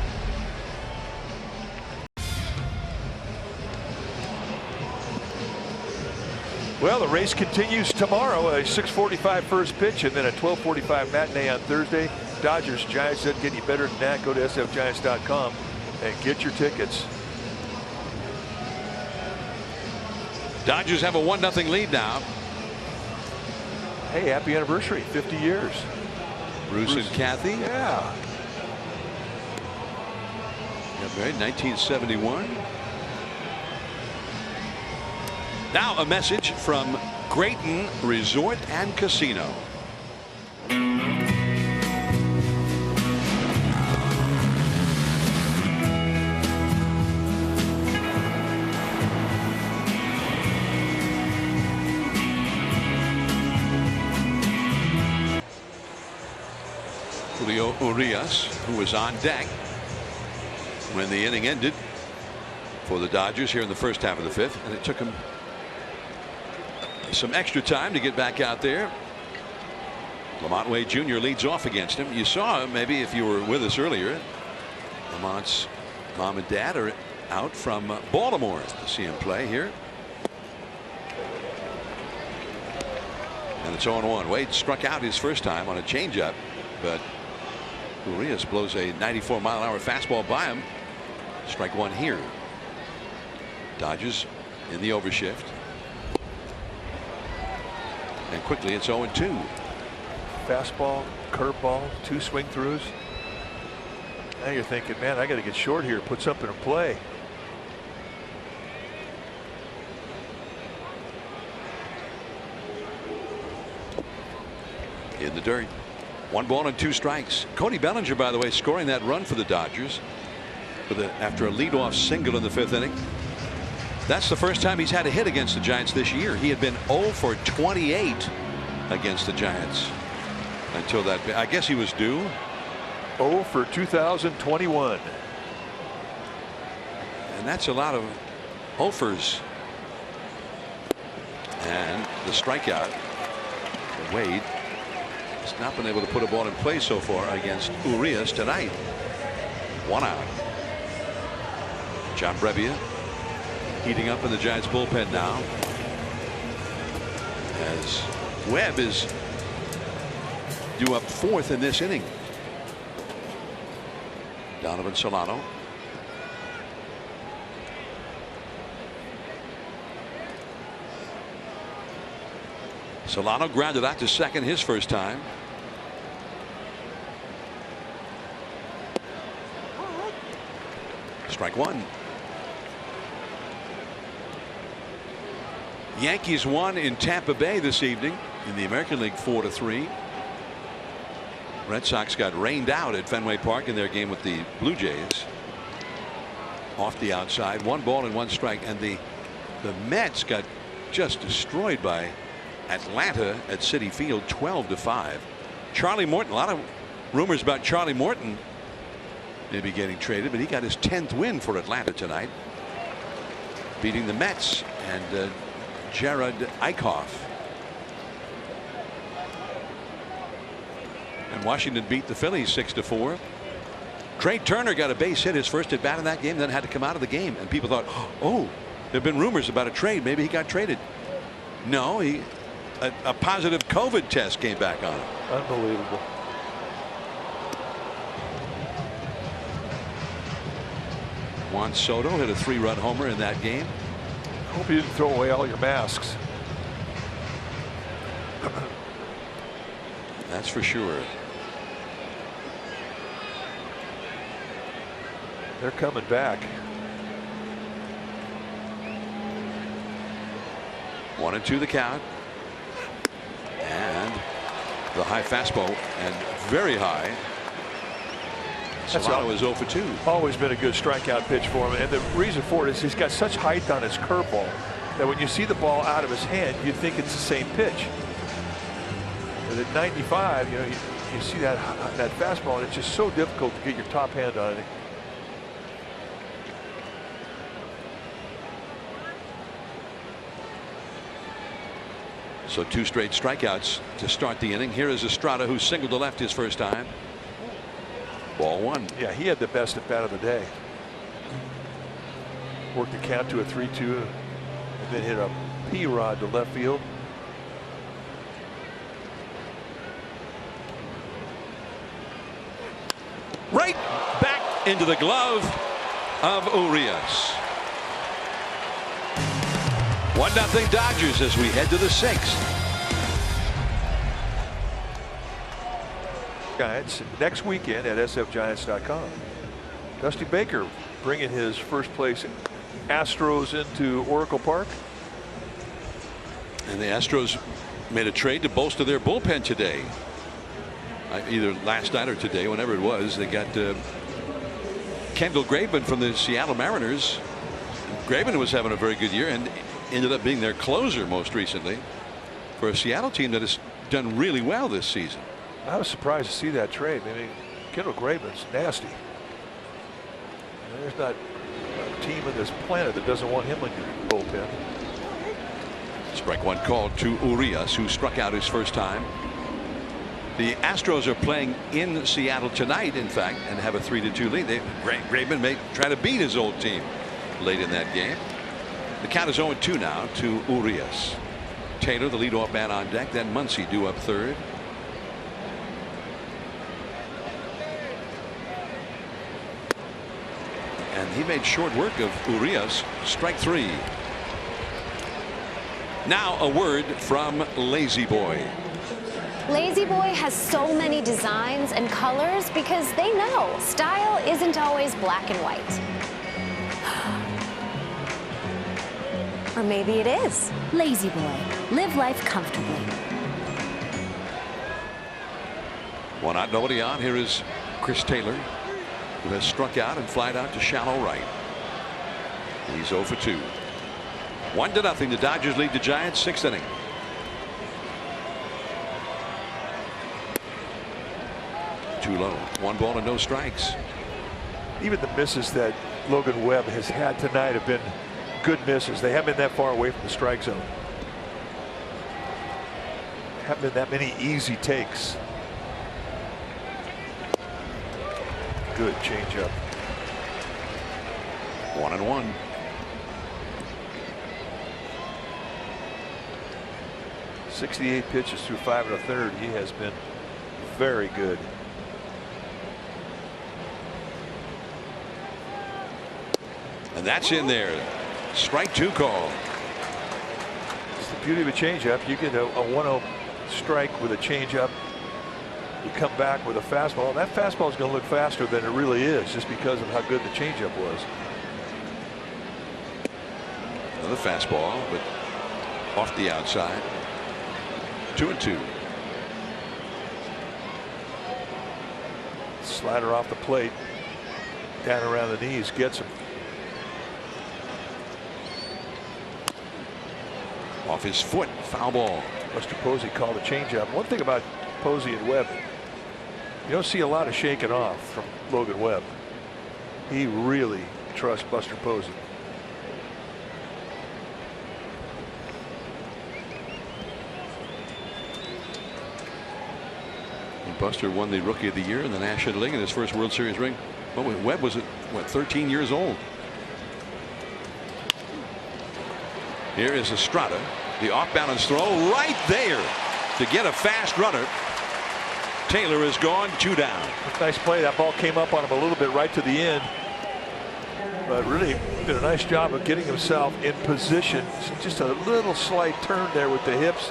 Well, the race continues tomorrow. A 6:45 first pitch and then a 12:45 matinee on Thursday. Dodgers Giants. Doesn't get any better than that. Go to sfgiants.com and get your tickets. Dodgers have a 1-0 lead now. Hey, happy anniversary, 50 years. Bruce and Kathy. Yeah. Got married in 1971. Now a message from Grayton Resort and Casino. Julio Urias, who was on deck when the inning ended for the Dodgers here in the first half of the fifth, and it took him some extra time to get back out there. Lamont Wade Jr. leads off against him. You saw him, maybe if you were with us earlier. Lamont's mom and dad are out from Baltimore to see him play here. And it's 0-1. Wade struck out his first time on a changeup, but Urias blows a 94-mile-an-hour fastball by him. Strike one here. Dodgers in the overshift. And quickly it's 0-2. Fastball, curveball, 2 swing throughs. Now you're thinking, man, I got to get short here, put something in play. In the dirt. 1 ball and 2 strikes. Cody Bellinger, by the way, scoring that run for the Dodgers after a leadoff single in the 5th inning. That's the first time he's had a hit against the Giants this year. He had been 0 for 28 against the Giants until that. I guess he was due. 0 for 2021. And that's a lot of offers. And the strikeout. Wade has not been able to put a ball in play so far against Urias tonight. 1 out. John Brebbia heating up in the Giants bullpen now, as Webb is due up 4th in this inning. Donovan Solano. Solano grounded out to second his first time. Strike one. Yankees won in Tampa Bay this evening in the American League 4-3. Red Sox got rained out at Fenway Park in their game with the Blue Jays. Off the outside, 1 ball and 1 strike, and the Mets got just destroyed by Atlanta at Citi Field 12-5. Charlie Morton, a lot of rumors about Charlie Morton maybe getting traded, but he got his 10th win for Atlanta tonight, beating the Mets and Jared Eichhoff. And Washington beat the Phillies 6-4. Trey Turner got a base hit, his first at bat in that game, then had to come out of the game, and people thought, oh, there have been rumors about a trade, maybe he got traded. No, a positive COVID test came back on him. Unbelievable. Juan Soto hit a 3-run homer in that game. Hope you didn't throw away all your masks. That's for sure. They're coming back. 1-2 the count. And the high fastball, and very high. Solano is 0 for 2. Always been a good strikeout pitch for him, and the reason for it is he's got such height on his curveball that when you see the ball out of his hand, you think it's the same pitch. But at 95, you know, you see that fastball, and it's just so difficult to get your top hand on it. So 2 straight strikeouts to start the inning. Here is Estrada, who singled to left his first time. Ball 1. Yeah, he had the best at bat of the day. Worked the count to a 3-2, and then hit a P-rod to left field. Right back into the glove of Urias. 1-0 Dodgers as we head to the 6th. Giants next weekend at sfgiants.com. Dusty Baker bringing his first place Astros into Oracle Park. And the Astros made a trade to bolster their bullpen today. Either last night or today, whenever it was. They got Kendall Graveman from the Seattle Mariners. Graveman was having a very good year and ended up being their closer most recently for a Seattle team that has done really well this season. I was surprised to see that trade. I mean, Kendall Graveman's nasty. There's not a team on this planet that doesn't want him on your bullpen. Strike 1 called to Urias, who struck out his first time. The Astros are playing in Seattle tonight, in fact, and have a 3-2 lead. Graveman may try to beat his old team late in that game. The count is 0-2 now to Urias. Taylor, the leadoff man, on deck. Then Muncy due up third. And he made short work of Urias. Strike 3. Now a word from Lazy Boy. Lazy Boy has so many designs and colors because they know style isn't always black and white. Or maybe it is. Lazy Boy. Live life comfortably. 1 out, nobody on. Here is Chris Taylor, who has struck out and flied out to shallow right. He's 0 for 2. 1-0. The Dodgers lead the Giants, 6th inning. Too low. 1 ball and no strikes. Even the misses that Logan Webb has had tonight have been good misses. They haven't been that far away from the strike zone. Haven't been that many easy takes. Good changeup. 1-1. .68 pitches through 5 1/3. He has been very good. And that's in there. Strike 2 call. It's the beauty of a changeup. You get a 1-0 strike with a changeup. You come back with a fastball. That fastball is going to look faster than it really is, just because of how good the changeup was. Another fastball, but off the outside. 2-2. Slider off the plate, down around the knees, gets him. Off his foot, foul ball. Buster Posey called a changeup. One thing about Posey and Webb, you don't see a lot of shaking off from Logan Webb. He really trusts Buster Posey. And Buster won the Rookie of the Year in the National League in his first World Series ring. Well, Webb was what, 13 years old. Here is Estrada. The off-balance throw right there to get a fast runner. Taylor is gone, 2 down. Nice play. That ball came up on him a little bit right to the end. But really did a nice job of getting himself in position. Just a little slight turn there with the hips.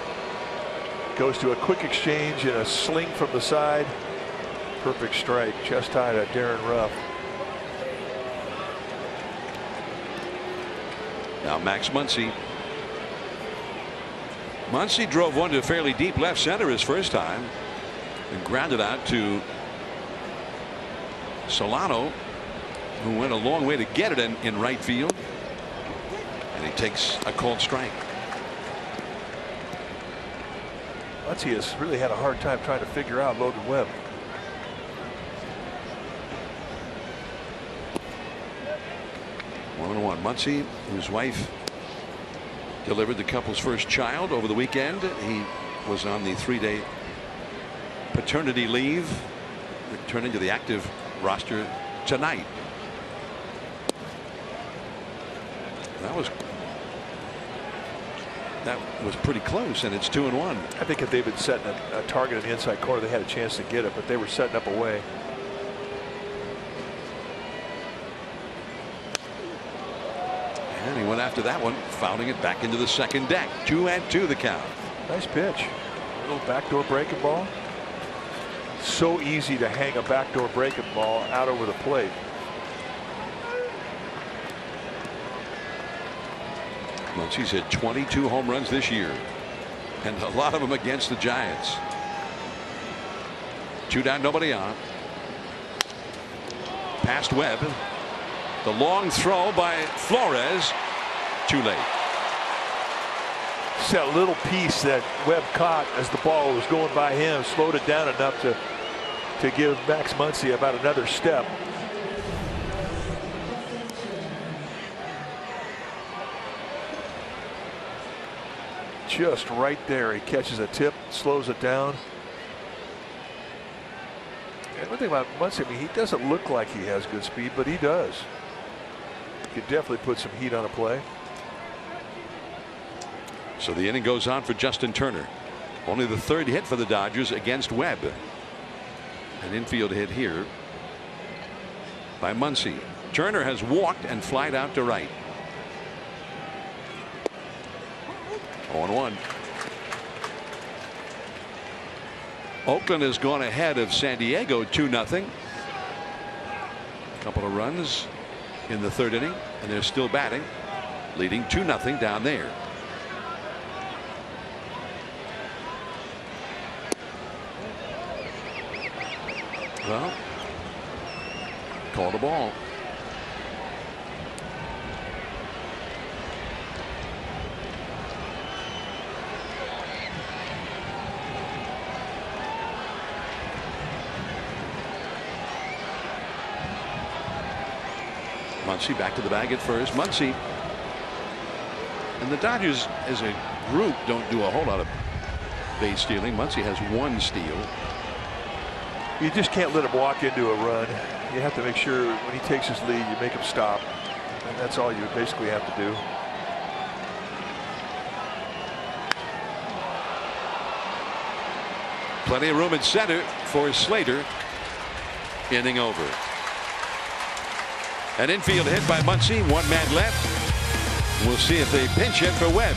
Goes to a quick exchange and a sling from the side. Perfect strike. Chest high to Darren Ruff. Now Max Muncy. Muncy drove one to fairly deep left center his first time and grounded out to Solano, who went a long way to get it in right field, and he takes a called strike. Muncy has really had a hard time trying to figure out Logan Webb. One and one. Muncy, whose wife delivered the couple's first child over the weekend. He was on the 3-day paternity leave, returning to the active roster tonight. That was pretty close, and it's 2-1. I think if they'd been setting a target in the inside corner, they had a chance to get it, but they were setting up away. And he went after that one, fouling it back into the second deck. 2-2 the count. Nice pitch. Little backdoor breaking ball. So easy to hang a backdoor breaking ball out over the plate. Muncy's hit 22 home runs this year, and a lot of them against the Giants. 2 down, nobody on. Past Webb. The long throw by Flores. Too late. It's that little piece that Webb caught as the ball was going by him, slowed it down enough to give Max Muncy about another step. Just right there, he catches a tip, slows it down. And one thing about Muncy, I mean, he doesn't look like he has good speed, but he does. He could definitely put some heat on a play. So the inning goes on for Justin Turner. Only the 3rd hit for the Dodgers against Webb. An infield hit here by Muncy. Turner has walked and flied out to right. 0-1. Oakland has gone ahead of San Diego 2-0. A couple of runs in the 3rd inning, and they're still batting, leading 2-0 down there. Well, call the ball. Muncy back to the bag at first. Muncy and the Dodgers as a group don't do a whole lot of base stealing. Muncy has 1 steal. You just can't let him walk into a run. You have to make sure when he takes his lead, you make him stop. And that's all you basically have to do. Plenty of room at center for Slater. Inning over. An infield hit by Muncy. 1 man left. We'll see if they pinch hit for Webb.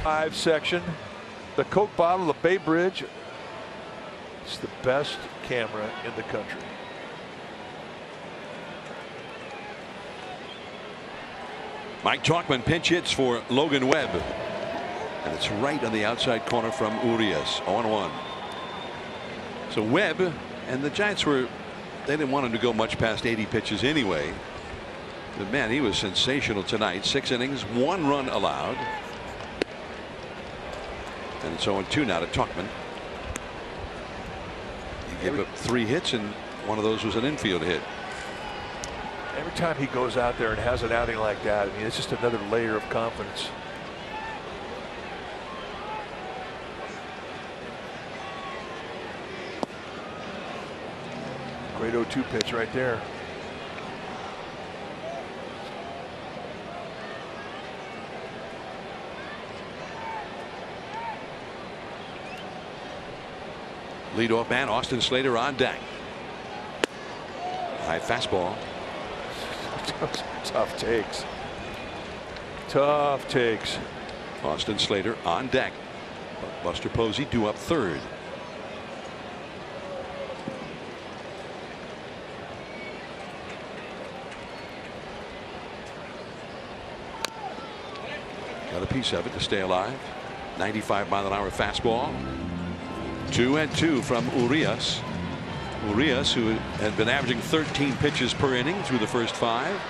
5 section. The Coke bottle of Bay Bridge. It's the best camera in the country. Mike Tauchman pinch hits for Logan Webb. And it's right on the outside corner from Urias. 0-1. So Webb and the Giants they didn't want him to go much past 80 pitches anyway. But man, he was sensational tonight. 6 innings, 1 run allowed. And it's 0-2 now to Tauchman. He gave up 3 hits, and one of those was an infield hit. Every time he goes out there and has an outing like that, I mean, it's just another layer of confidence. Great 0-2 pitch right there. Leadoff man Austin Slater on deck. High fastball. Tough takes. Tough takes. Austin Slater on deck. Buster Posey due up 3rd. Got a piece of it to stay alive. 95-mile-an-hour fastball. 2-2 from Urias. Urias, who had been averaging 13 pitches per inning through the first 5.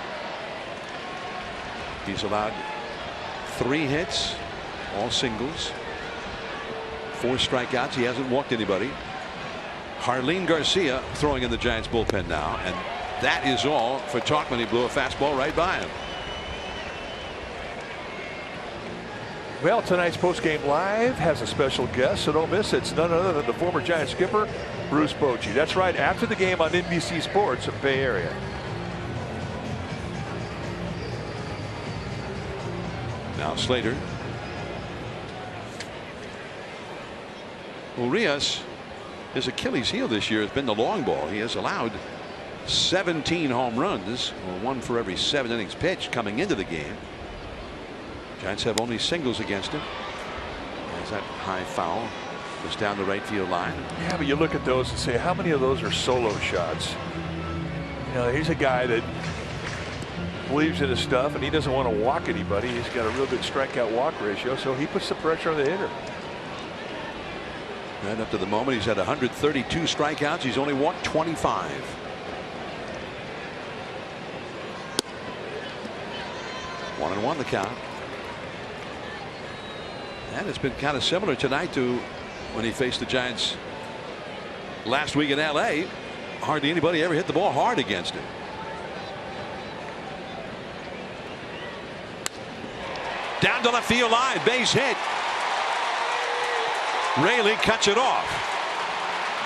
He's allowed 3 hits, all singles. 4 strikeouts. He hasn't walked anybody. Jarlin Garcia throwing in the Giants bullpen now, and that is all for Tauchman. He blew a fastball right by him. Well, tonight's postgame live has a special guest, so don't miss it. It's none other than the former Giants skipper, Bruce Bochy. That's right, after the game on NBC Sports in Bay Area. Now Slater. Urias, his Achilles heel this year has been the long ball. He has allowed 17 home runs, or 1 for every 7 innings pitched coming into the game. Giants have only singles against him. There's that high foul just down the right field line. Yeah, but you look at those and say, how many of those are solo shots? You know, he's a guy that believes in his stuff, and he doesn't want to walk anybody. He's got a real good strikeout walk ratio, so he puts the pressure on the hitter. And up to the moment, he's had 132 strikeouts. He's only walked 25. One and one the count. And it's been kind of similar tonight to when he faced the Giants last week in LA. Hardly anybody ever hit the ball hard against him. Down to left field line, base hit. Raley cuts it off,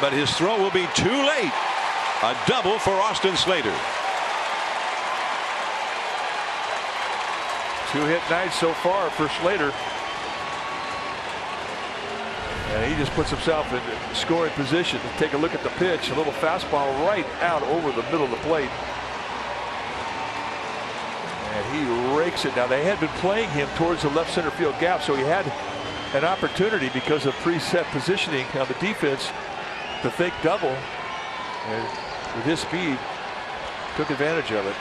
but his throw will be too late. A double for Austin Slater. 2-hit night so far for Slater. And he just puts himself in scoring position. Take a look at the pitch. A little fastball right out over the middle of the plate. And he rakes it. Now, they had been playing him towards the left center field gap, so he had an opportunity because of preset positioning on the defense to fake double. And with his speed, took advantage of it.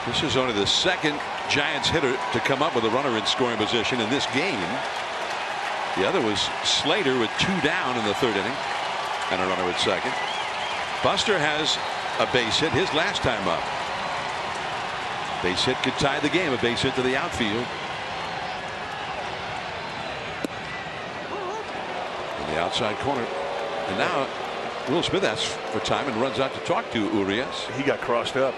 This is only the second Giants hitter to come up with a runner in scoring position in this game. The other was Slater with 2 down in the 3rd inning and a runner at second. Buster has a base hit his last time up. Base hit could tie the game. A base hit to the outfield. In the outside corner. And now Will Smith asks for time and runs out to talk to Urias. He got crossed up.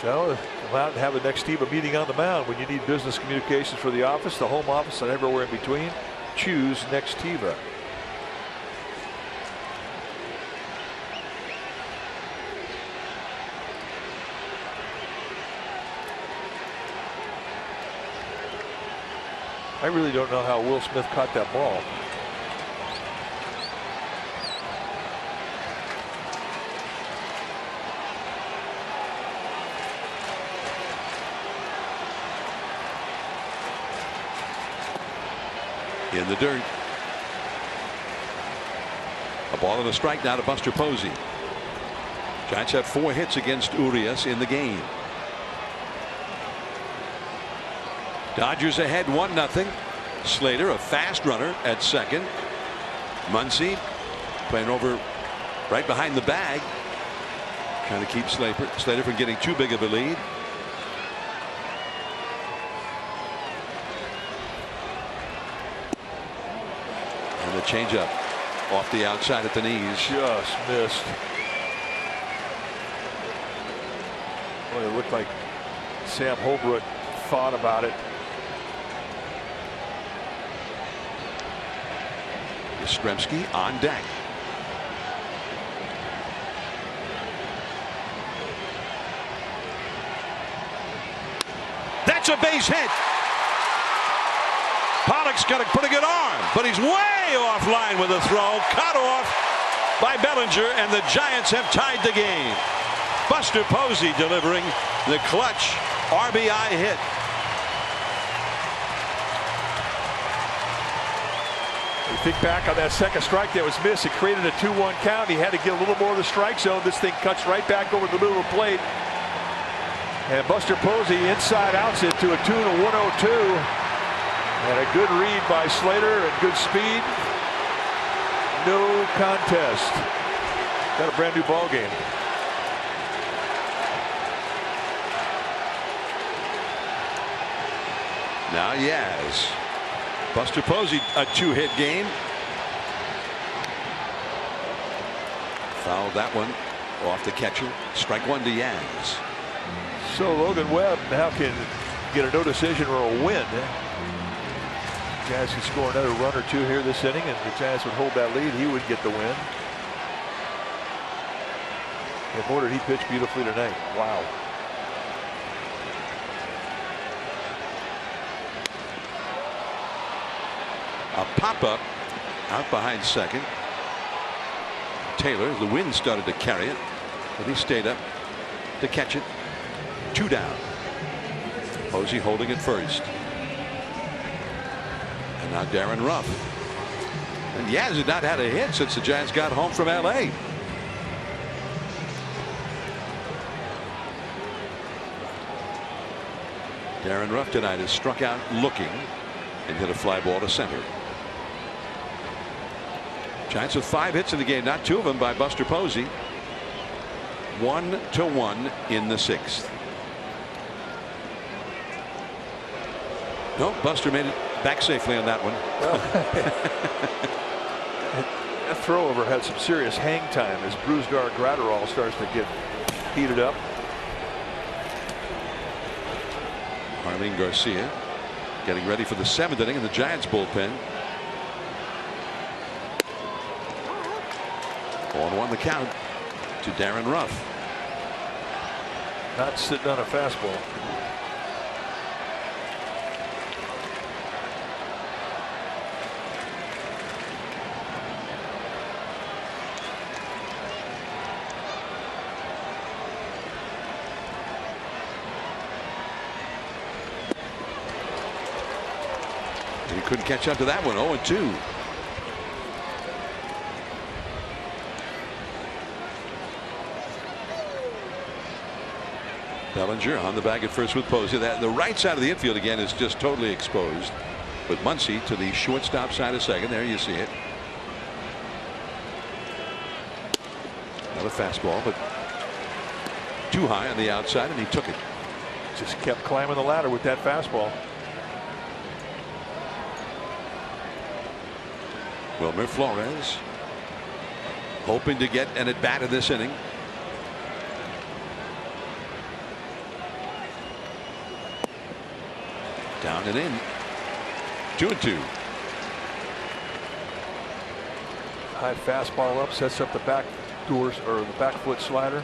So come out and have the Nextiva meeting on the mound. When you need business communications for the office, the home office, and everywhere in between, choose Nextiva. I really don't know how Will Smith caught that ball. In the dirt. A ball and a strike now to Buster Posey. Giants have 4 hits against Urias in the game. Dodgers ahead 1-0. Slater, a fast runner at second. Muncy playing over right behind the bag, trying to keep Slater from getting too big of a lead. And the changeup off the outside at the knees. Just missed. Boy, it looked like Sam Holbrook thought about it. Yastrzemski on deck. That's a base hit. Pollock's got a pretty good arm, but he's way offline with a throw. Cut off by Bellinger, and the Giants have tied the game. Buster Posey delivering the clutch RBI hit. You think back on that second strike that was missed. It created a 2-1 count. He had to get a little more of the strike zone. This thing cuts right back over the middle of the plate. And Buster Posey inside outs it to a tune of 102. And a good read by Slater and good speed. No contest. Got a brand new ball game. Now Yaz. Buster Posey, a 2-hit game. Fouled that one off the catcher. Strike one to Yaz. So Logan Webb now can get a no decision or a win. Jazz can score another run or two here this inning, and the Jazz would hold that lead. He would get the win. And boy, did he pitch beautifully tonight. Wow. A pop-up out behind second. Taylor, the wind started to carry it, but he stayed up to catch it. 2 down. Posey holding it first. And now Darren Ruff. And Yaz had not had a hit since the Giants got home from L.A. Darren Ruff tonight has struck out looking and hit a fly ball to center. Giants with 5 hits in the game, not 2 of them by Buster Posey. 1-1 in the 6th. No, Buster made it back safely on that one. That throw over had some serious hang time as Brusdar Graterol starts to get heated up. Jarlin Garcia getting ready for the 7th inning in the Giants bullpen. 1-1 the count to Darren Ruff. Not sitting on a fastball. He couldn't catch up to that one. 0-2. Bellinger on the bag at first with Posey. The right side of the infield again is just totally exposed, with Muncy to the shortstop side of second. There you see it. Another fastball, but too high on the outside, and he took it. Just kept climbing the ladder with that fastball. Wilmer Flores hoping to get an at bat in this inning. Down and in. 2-2. High fastball up, sets up the back doors or the back foot slider.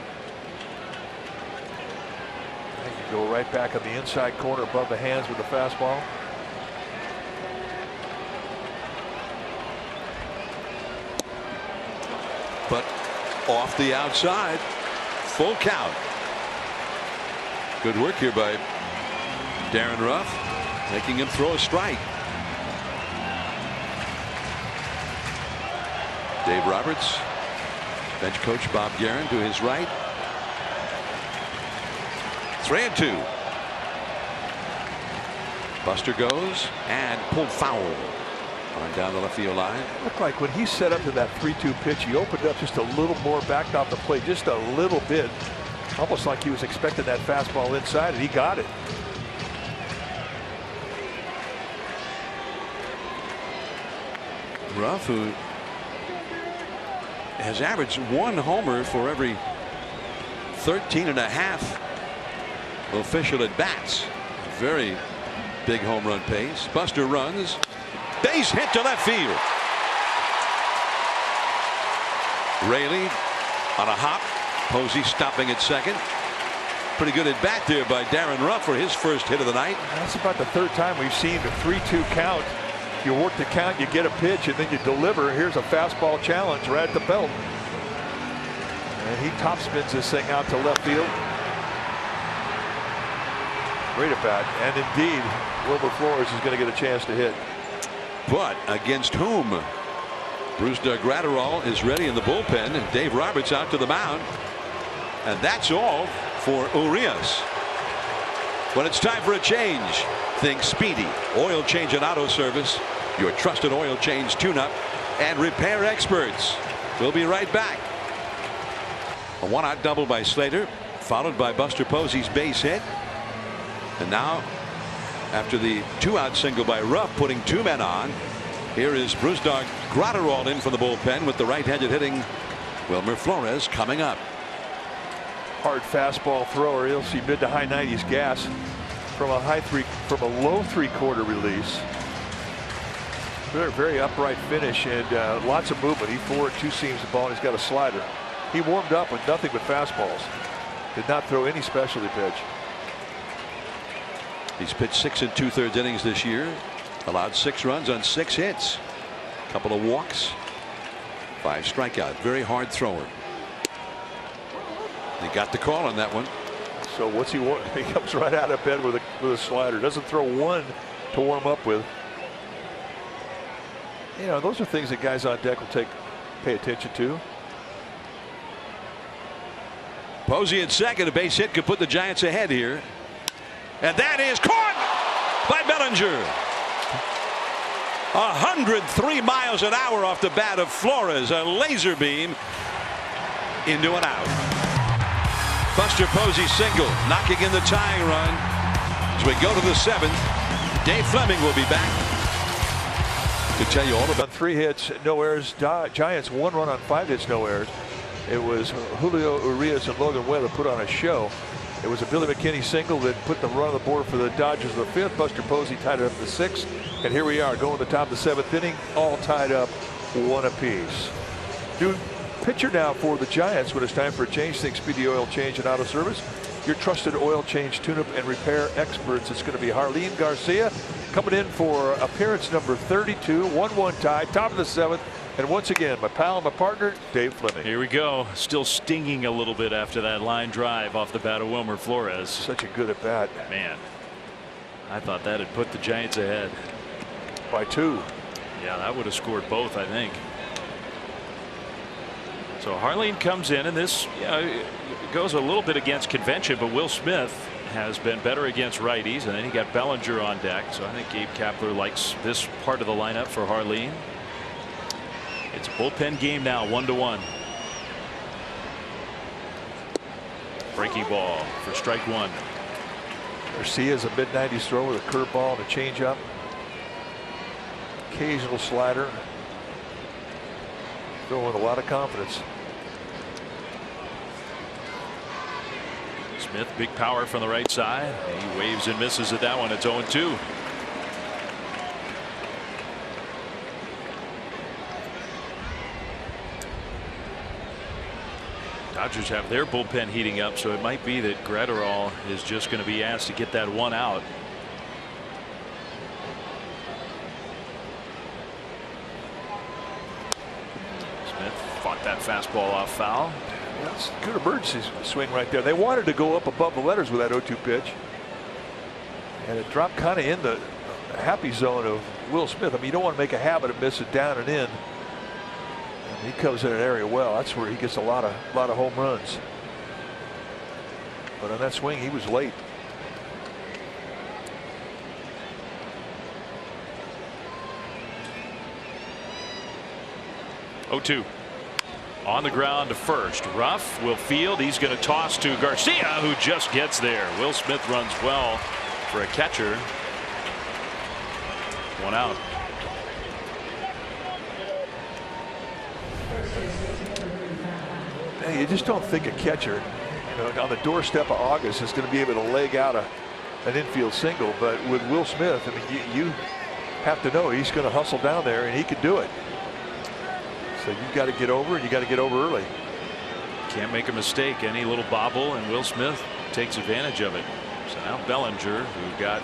He can go right back on the inside corner above the hands with the fastball. But off the outside. Full count. Good work here by Darren Ruff, making him throw a strike. Dave Roberts, bench coach Bob Guerin to his right. 3-2. Buster goes and pulled foul on down the left field line. Looked like when he set up to that 3-2 pitch, he opened up just a little more, backed off the plate just a little bit, almost like he was expecting that fastball inside, and he got it. Ruff, who has averaged 1 homer for every 13.5 official at bats. Very big home run pace. Buster runs. Base hit to left field. Raley on a hop. Posey stopping at second. Pretty good at bat there by Darren Ruff for his first hit of the night. That's about the 3rd time we've seen the 3-2 count. You work the count, you get a pitch, and then you deliver. Here's a fastball challenge right at the belt. And he top spins this thing out to left field. Great at bat. And indeed, Wilmer Flores is going to get a chance to hit. But against whom? Brusdar Graterol is ready in the bullpen, and Dave Roberts out to the mound. And that's all for Urias. When it's time for a change, think Speedy Oil Change and Auto Service, your trusted oil change tune-up and repair experts. We'll be right back. A 1-out double by Slater, followed by Buster Posey's base hit. And now after the 2-out single by Ruff, putting 2 men on. Here is Brusdar Graterol in from the bullpen with the right-handed hitting Wilmer Flores coming up. Hard fastball thrower. He'll see mid to high 90s gas from a low 3/4 release. Very upright finish and lots of movement. He forward 2 seams the ball. And he's got a slider. He warmed up with nothing but fastballs. Did not throw any specialty pitch. He's pitched 6 2/3 innings this year. Allowed 6 runs on 6 hits. Couple of walks. 5 strikeouts. Very hard thrower. He got the call on that one. So what's he want? He comes right out of bed with a slider. Doesn't throw one to warm up with. You know, those are things that guys on deck will pay attention to. Posey at second. A base hit could put the Giants ahead here. And that is caught by Bellinger. 103 miles an hour off the bat of Flores. A laser beam into an out. Buster Posey single, knocking in the tying run. As we go to the 7th, Dave Fleming will be back to tell you all about 3 hits, no errors. Giants 1 run on 5 hits, no errors. It was Julio Urias and Logan Webb that put on a show. It was a Billy McKinney single that put the run on the board for the Dodgers in the 5th. Buster Posey tied it up in the 6th. And here we are going to the top of the 7th inning, all tied up 1 apiece. New pitcher now for the Giants when it's time for a change. Think Speedy Oil Change and Auto Service. Your trusted oil change, tune-up, and repair experts. It's going to be Jarlin Garcia coming in for appearance number 32. 1-1 tie, top of the 7th. And once again, my pal and my partner, Dave Fleming. Here we go. Still stinging a little bit after that line drive off the bat of Wilmer Flores. Such a good at bat. Man, I thought that had put the Giants ahead. By 2. Yeah, that would have scored both, I think. So Jarlin comes in, and this goes a little bit against convention, but Will Smith has been better against righties, and then he got Bellinger on deck. So I think Gabe Kapler likes this part of the lineup for Jarlin. It's a bullpen game now, 1-1. Breaking ball for strike 1. Garcia's a mid-90s throw with a curveball and a changeup. Occasional slider. Throwing with a lot of confidence. Smith, big power from the right side. He waves and misses at that one. It's 0-2. Dodgers have their bullpen heating up, so it might be that Graterol is just going to be asked to get that 1 out. Smith fought that fastball off foul. That's good emergency swing right there. They wanted to go up above the letters with that 0-2 pitch. And it dropped kind of in the happy zone of Will Smith. I mean, you don't want to make a habit of missing down and in. He comes in an area well. That's where he gets a lot of home runs. But on that swing, he was late. Oh-2. On the ground to first. Ruff will field. He's going to toss to Garcia, who just gets there. Will Smith runs well for a catcher. 1 out. Hey, you just don't think a catcher, on the doorstep of August is going to be able to leg out an infield single. But with Will Smith, I mean, you have to know he's going to hustle down there, and he can do it. So you've got to get over, and you got to get over early. Can't make a mistake. Any little bobble, and Will Smith takes advantage of it. So now Bellinger, who got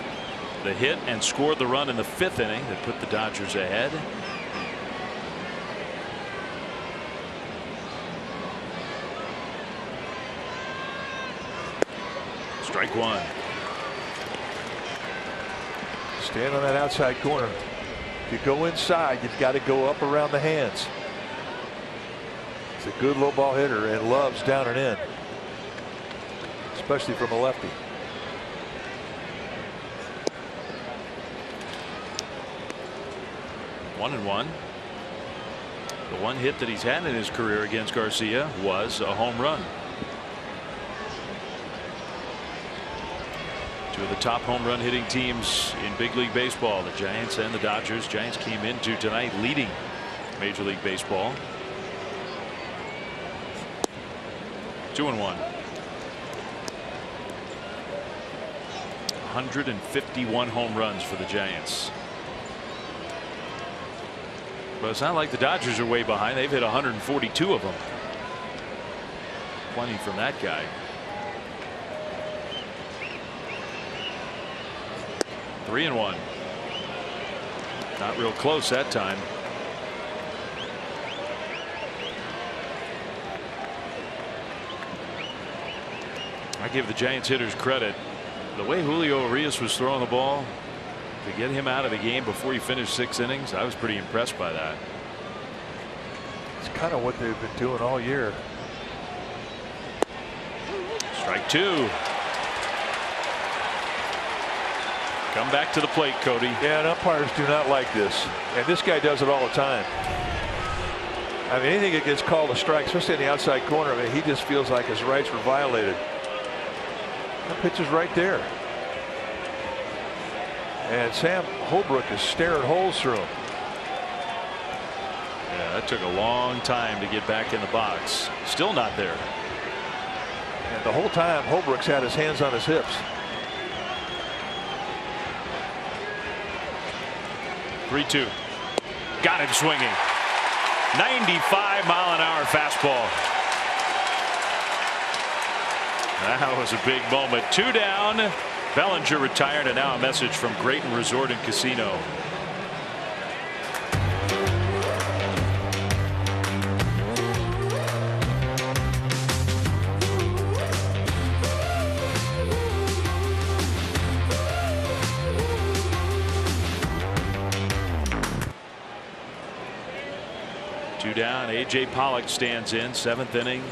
the hit and scored the run in the 5th inning that put the Dodgers ahead. Strike 1. Stand on that outside corner. If you go inside, you've got to go up around the hands. He's a good low ball hitter and loves down and in, especially from a lefty. One and one. The one hit that he's had in his career against Garcia was a home run. Two of the top home run hitting teams in big league baseball, the Giants and the Dodgers. Giants came into tonight leading Major League Baseball. 2-1. 151 home runs for the Giants. But it's not like the Dodgers are way behind. They've hit 142 of them. Plenty from that guy. 3-1. Not real close that time. I give the Giants hitters credit. The way Julio Urias was throwing the ball, to get him out of the game before he finished 6 innings, I was pretty impressed by that. It's kind of what they've been doing all year. Strike 2. Come back to the plate, Cody. Yeah, and umpires do not like this, and this guy does it all the time. I mean, anything that gets called a strike, especially in the outside corner, I mean, he just feels like his rights were violated. That pitch is right there, and Sam Holbrook is staring holes through him. Yeah, that took a long time to get back in the box. Still not there. And the whole time Holbrook's had his hands on his hips. 3-2. Got him swinging. 95-mile-an-hour fastball. That was a big moment. 2 down. Bellinger retired, and now a message from Grayton Resort and Casino. Down. A.J. Pollock stands in, 7th inning.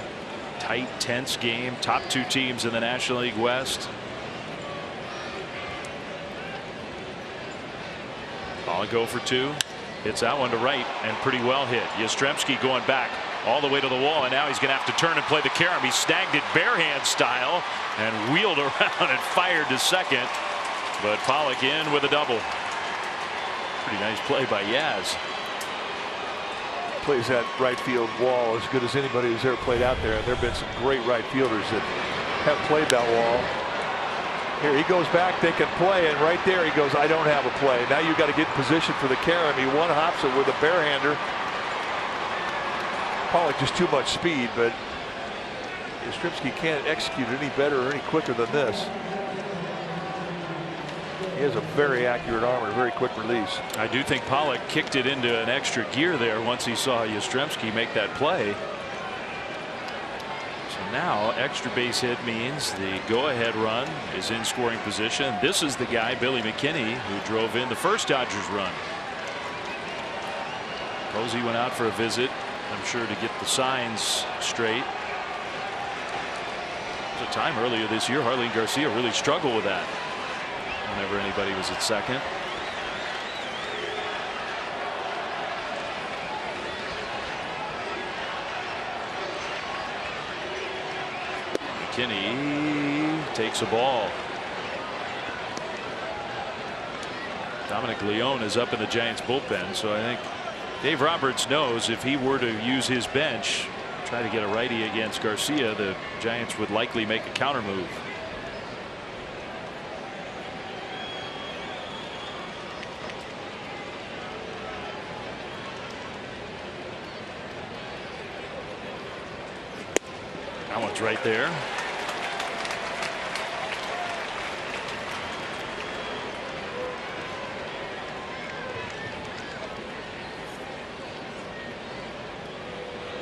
Tight, tense game. Top 2 teams in the National League West. Pollock go for 2. Hits that one to right, and pretty well hit. Yastrzemski going back all the way to the wall, and now he's going to have to turn and play the carom. He snagged it barehand style and wheeled around and fired to second. But Pollock in with a double. Pretty nice play by Yaz. Plays that right field wall as good as anybody who's ever played out there, and there have been some great right fielders that have played that wall. Here he goes back, they can play, and right there he goes, I don't have a play. Now you've got to get in position for the carom. He one-hops it with a barehander. Pollock just too much speed, but Yastrzemski can't execute it any better or any quicker than this. He has a very accurate arm and a very quick release. I do think Pollock kicked it into an extra gear there once he saw Yastrzemski make that play. So now extra base hit means the go-ahead run is in scoring position. This is the guy, Billy McKinney, who drove in the first Dodgers run. Posey went out for a visit, I'm sure, to get the signs straight. There was a time earlier this year Jarlin Garcia really struggled with that whenever anybody was at second. McKinney takes a ball. Dominic Leone is up in the Giants bullpen, so I think Dave Roberts knows if he were to use his bench, try to get a righty against Garcia, the Giants would likely make a counter move. That one's right there.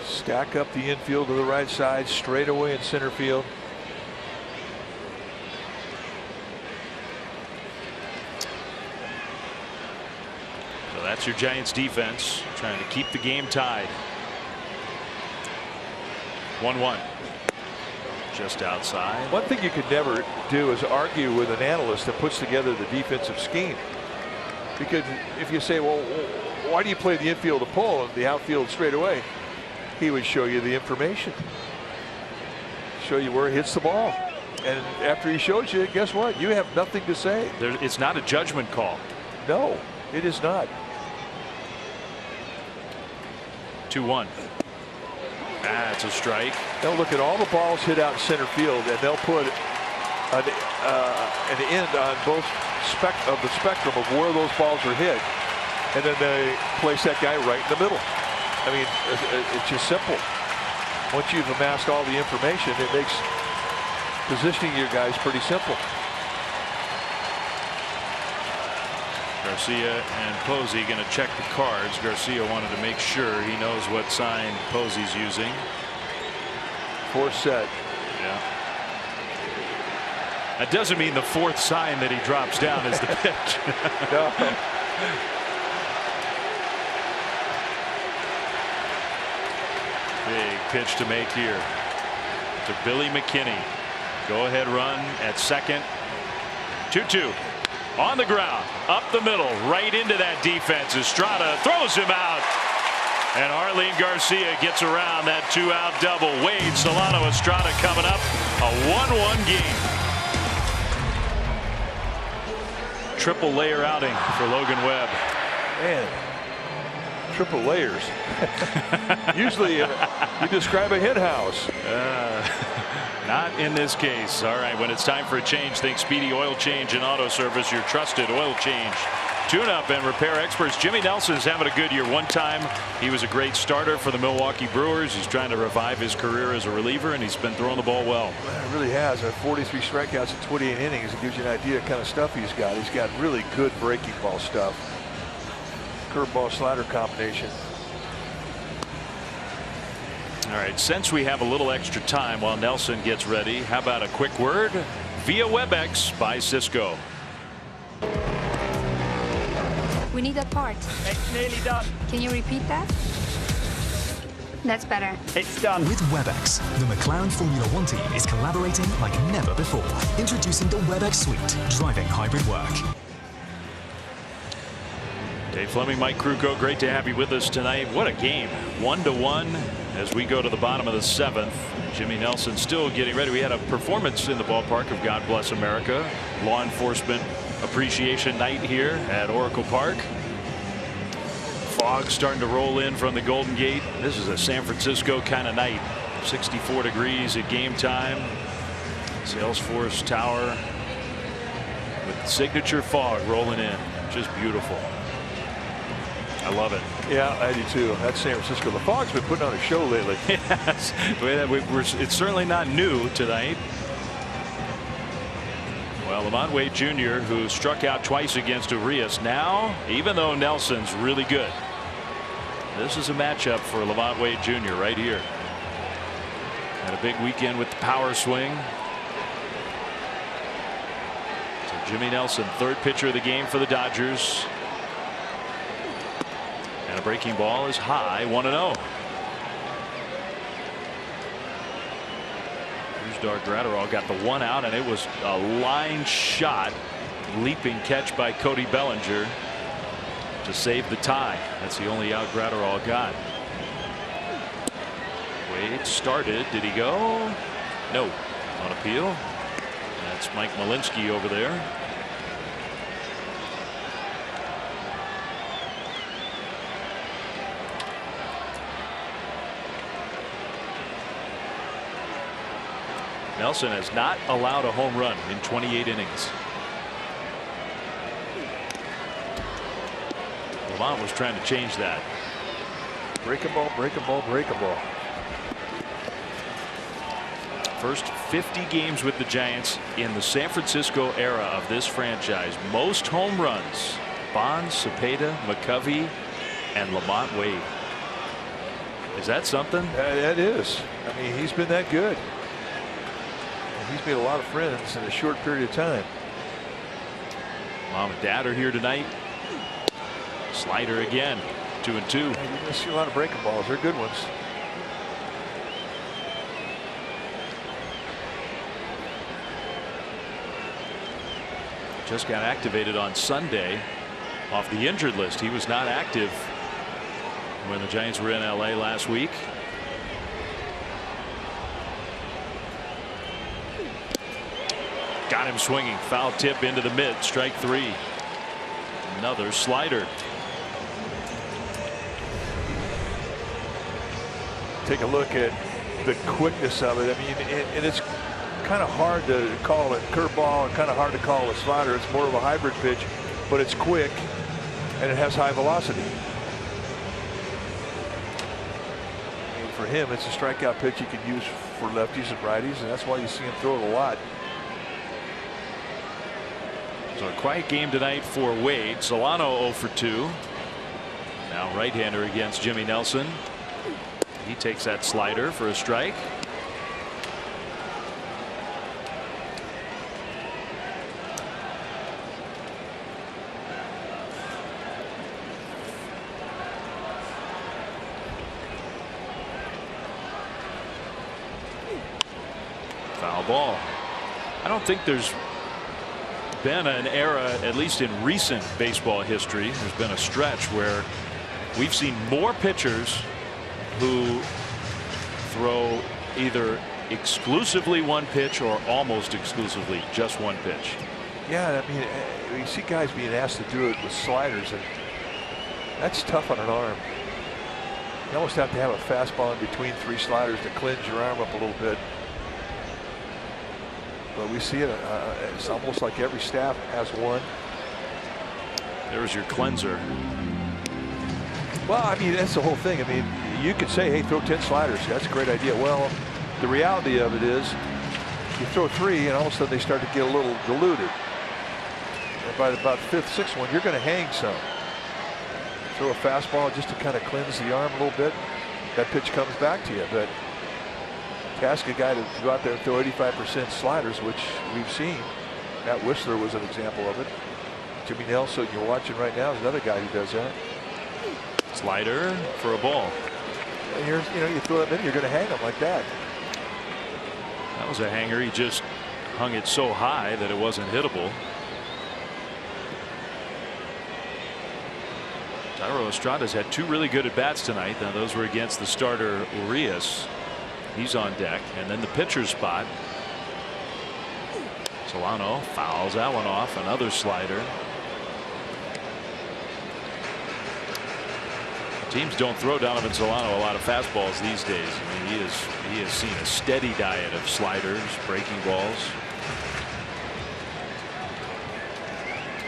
Stack up the infield to the right side, straight away in center field. So that's your Giants defense trying to keep the game tied. 1-1. Just outside. One thing you could never do is argue with an analyst that puts together the defensive scheme, because if you say, well, why do you play the infield to pull and the outfield straight away, he would show you the information, show you where it hits the ball. And after he shows you, guess what? You have nothing to say. It's not a judgment call. No, it is not. 2-1. That's a strike. They'll look at all the balls hit out in center field, and they'll put an end on both of the spectrum of where those balls are hit, and then they place that guy right in the middle. I mean, it's just simple. Once you've amassed all the information, it makes positioning your guys pretty simple. Garcia and Posey going to check the cards. Garcia wanted to make sure he knows what sign Posey's using. Fourth set. Yeah. That doesn't mean the fourth sign that he drops down is the pitch. No. Big pitch to make here to Billy McKinney. Go ahead run at second. 2-2 on the ground, up the middle, right into that defense. Estrada throws him out, and Arlene Garcia gets around that 2-out double. Wade, Solano, Estrada coming up, a 1-1 game. Triple layer outing for Logan Webb. Man, triple layers. Usually you describe a hen house. Not in this case. All right, when it's time for a change, think Speedy Oil Change and Auto Service, your trusted oil change, tune-up, and repair experts. Jimmy Nelson's having a good year. One time he was a great starter for the Milwaukee Brewers. He's trying to revive his career as a reliever, and he's been throwing the ball well. It really has. 43 strikeouts in 28 innings. It gives you an idea of the kind of stuff he's got. He's got really good breaking ball stuff. Curveball slider combination. All right, since we have a little extra time while Nelson gets ready, how about a quick word via WebEx by Cisco? We need that part. It's nearly done. Can you repeat that? That's better. It's done. With WebEx, the McLaren Formula One team is collaborating like never before. Introducing the WebEx Suite, driving hybrid work. Dave Fleming, Mike Krukow, great to have you with us tonight. What a game. 1-1 as we go to the bottom of the 7th. Jimmy Nelson still getting ready. We had a performance in the ballpark of God Bless America. Law Enforcement Appreciation Night here at Oracle Park. Fog starting to roll in from the Golden Gate. This is a San Francisco kind of night. 64 degrees at game time. Salesforce Tower with signature fog rolling in. Just beautiful. I love it. Yeah, I do too. That's San Francisco. The fog's been putting on a show lately. Yes, it's certainly not new tonight. Well, Lamont Wade Jr., who struck out twice against Urias, now, even though Nelson's really good, this is a matchup for Lamont Wade Jr. right here. Had a big weekend with the power swing. So Jimmy Nelson, third pitcher of the game for the Dodgers. And a breaking ball is high, 1-0. Brusdar Graterol got the 1 out, and it was a line shot, leaping catch by Cody Bellinger to save the tie. That's the only out Graterol got. Wade started. Did he go? No. On appeal. That's Mike Malinsky over there. Nelson has not allowed a home run in 28 innings. Lamont was trying to change that. Break a ball, break a ball, break a ball. First 50 games with the Giants in the San Francisco era of this franchise. Most home runs. Bonds, Cepeda, McCovey, and Lamont Wade. Is that something? That is. I mean, he's been that good. He's made a lot of friends in a short period of time. Mom and Dad are here tonight. Slider again. 2-2. You're going to see a lot of breaking balls. They're good ones. Just got activated on Sunday off the injured list. He was not active when the Giants were in LA last week. Got him swinging. Foul tip into the mid. Strike 3. Another slider. Take a look at the quickness of it. I mean, and it's kind of hard to call it curveball and kind of hard to call a slider. It's more of a hybrid pitch, but it's quick and it has high velocity. I mean, for him, it's a strikeout pitch you can use for lefties and righties, and that's why you see him throw it a lot. So a quiet game tonight for Wade. Solano 0 for 2. Now right-hander against Jimmy Nelson. He takes that slider for a strike. Foul ball. I don't think there's been an era, at least in recent baseball history, there's been a stretch where we've seen more pitchers who throw either exclusively one pitch or almost exclusively just one pitch. Yeah, I mean, you see guys being asked to do it with sliders, and that's tough on an arm. You almost have to have a fastball in between 3 sliders to cleanse your arm up a little bit. But we see it. It's almost like every staff has one. There's your cleanser. Well, I mean, that's the whole thing. I mean, you could say, hey, throw 10 sliders. That's a great idea. Well, the reality of it is you throw 3 and all of a sudden they start to get a little diluted. And by about the 5th, 6th one, you're going to hang some. Throw a fastball just to kind of cleanse the arm a little bit. That pitch comes back to you. But to ask a guy to go out there and throw 85% sliders, which we've seen. Matt Whistler was an example of it. Jimmy Nelson, you're watching right now, is another guy who does that. Slider for a ball. And here's, you throw it in, you're going to hang them like that. That was a hanger. He just hung it so high that it wasn't hittable. Thairo Estrada's had 2 really good at bats tonight. Now those were against the starter Urias. He's on deck, and then the pitcher's spot. Solano fouls that one off. Another slider. Teams don't throw Donovan Solano a lot of fastballs these days. I mean, he has seen a steady diet of sliders, breaking balls.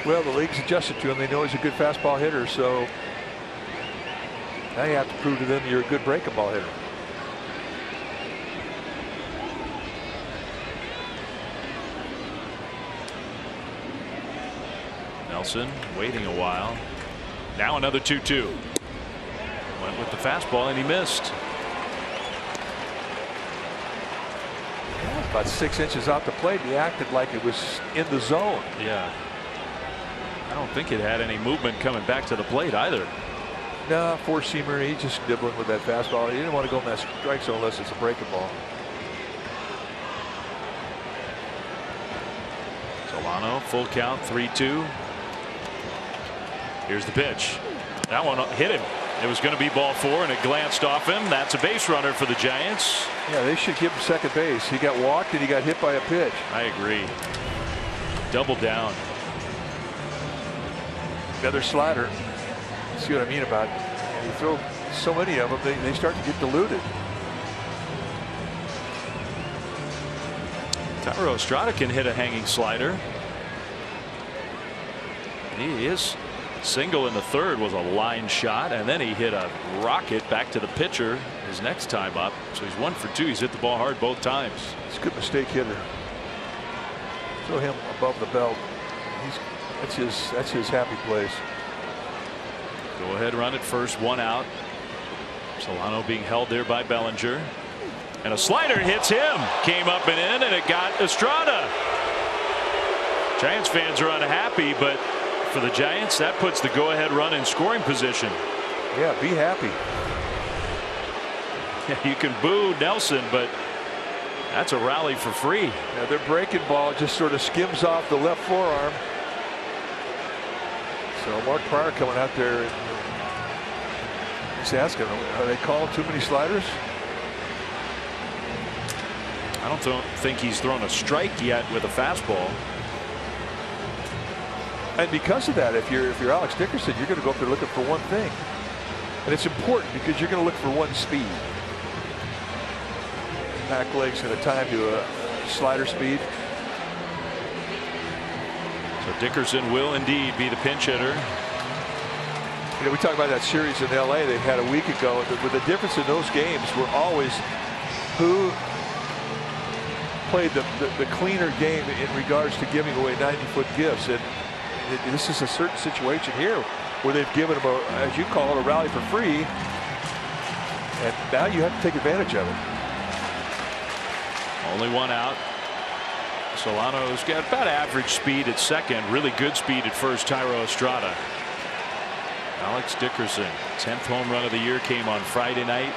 Well, the league's adjusted to him. They know he's a good fastball hitter, so now you have to prove to them you're a good breaking ball hitter. Nelson waiting a while. Now another 2-2. Went with the fastball and he missed. About 6 inches off the plate. He acted like it was in the zone. Yeah. I don't think it had any movement coming back to the plate either. No, 4-seamer. He's just nibbling with that fastball. He didn't want to go in that strike zone unless it's a breaking ball. Solano, full count, 3-2. Here's the pitch. That one hit him. It was going to be ball 4 and it glanced off him. That's a base runner for the Giants. Yeah, they should give him second base. He got walked and he got hit by a pitch. I agree. Double down. Another slider. See what I mean about it. And you throw so many of them, they start to get diluted. Thairo Estrada can hit a hanging slider. He is single in the 3rd was a line shot, and then he hit a rocket back to the pitcher his next time up. So he's 1 for 2. He's hit the ball hard both times. He's a good mistake hitter. Throw him above the belt. That's his happy place. Go ahead run at first, 1 out. Solano being held there by Bellinger. And a slider hits him. Came up and in, and it got Estrada. Giants fans are unhappy, but for the Giants, that puts the go-ahead run in scoring position. Yeah, be happy. You can boo Nelson, but that's a rally for free. Yeah, their breaking ball just sort of skims off the left forearm. So Mark Prior coming out there and he's asking, are they calling too many sliders? I don't think he's thrown a strike yet with a fastball. And because of that, if you're Alex Dickerson, you're going to go up there looking for one thing. And it's important because you're going to look for one speed. Back leg's going to time to a slider speed. So Dickerson will indeed be the pinch hitter. You know, we talked about that series in LA they had a week ago, but the difference in those games were always who played the cleaner game in regards to giving away 90-foot gifts. And this is a certain situation here where they've given them, as you call it, a rally for free. And now you have to take advantage of it. Only one out. Solano's got about average speed at second, really good speed at first. Thairo Estrada. Alex Dickerson, 10th home run of the year, came on Friday night.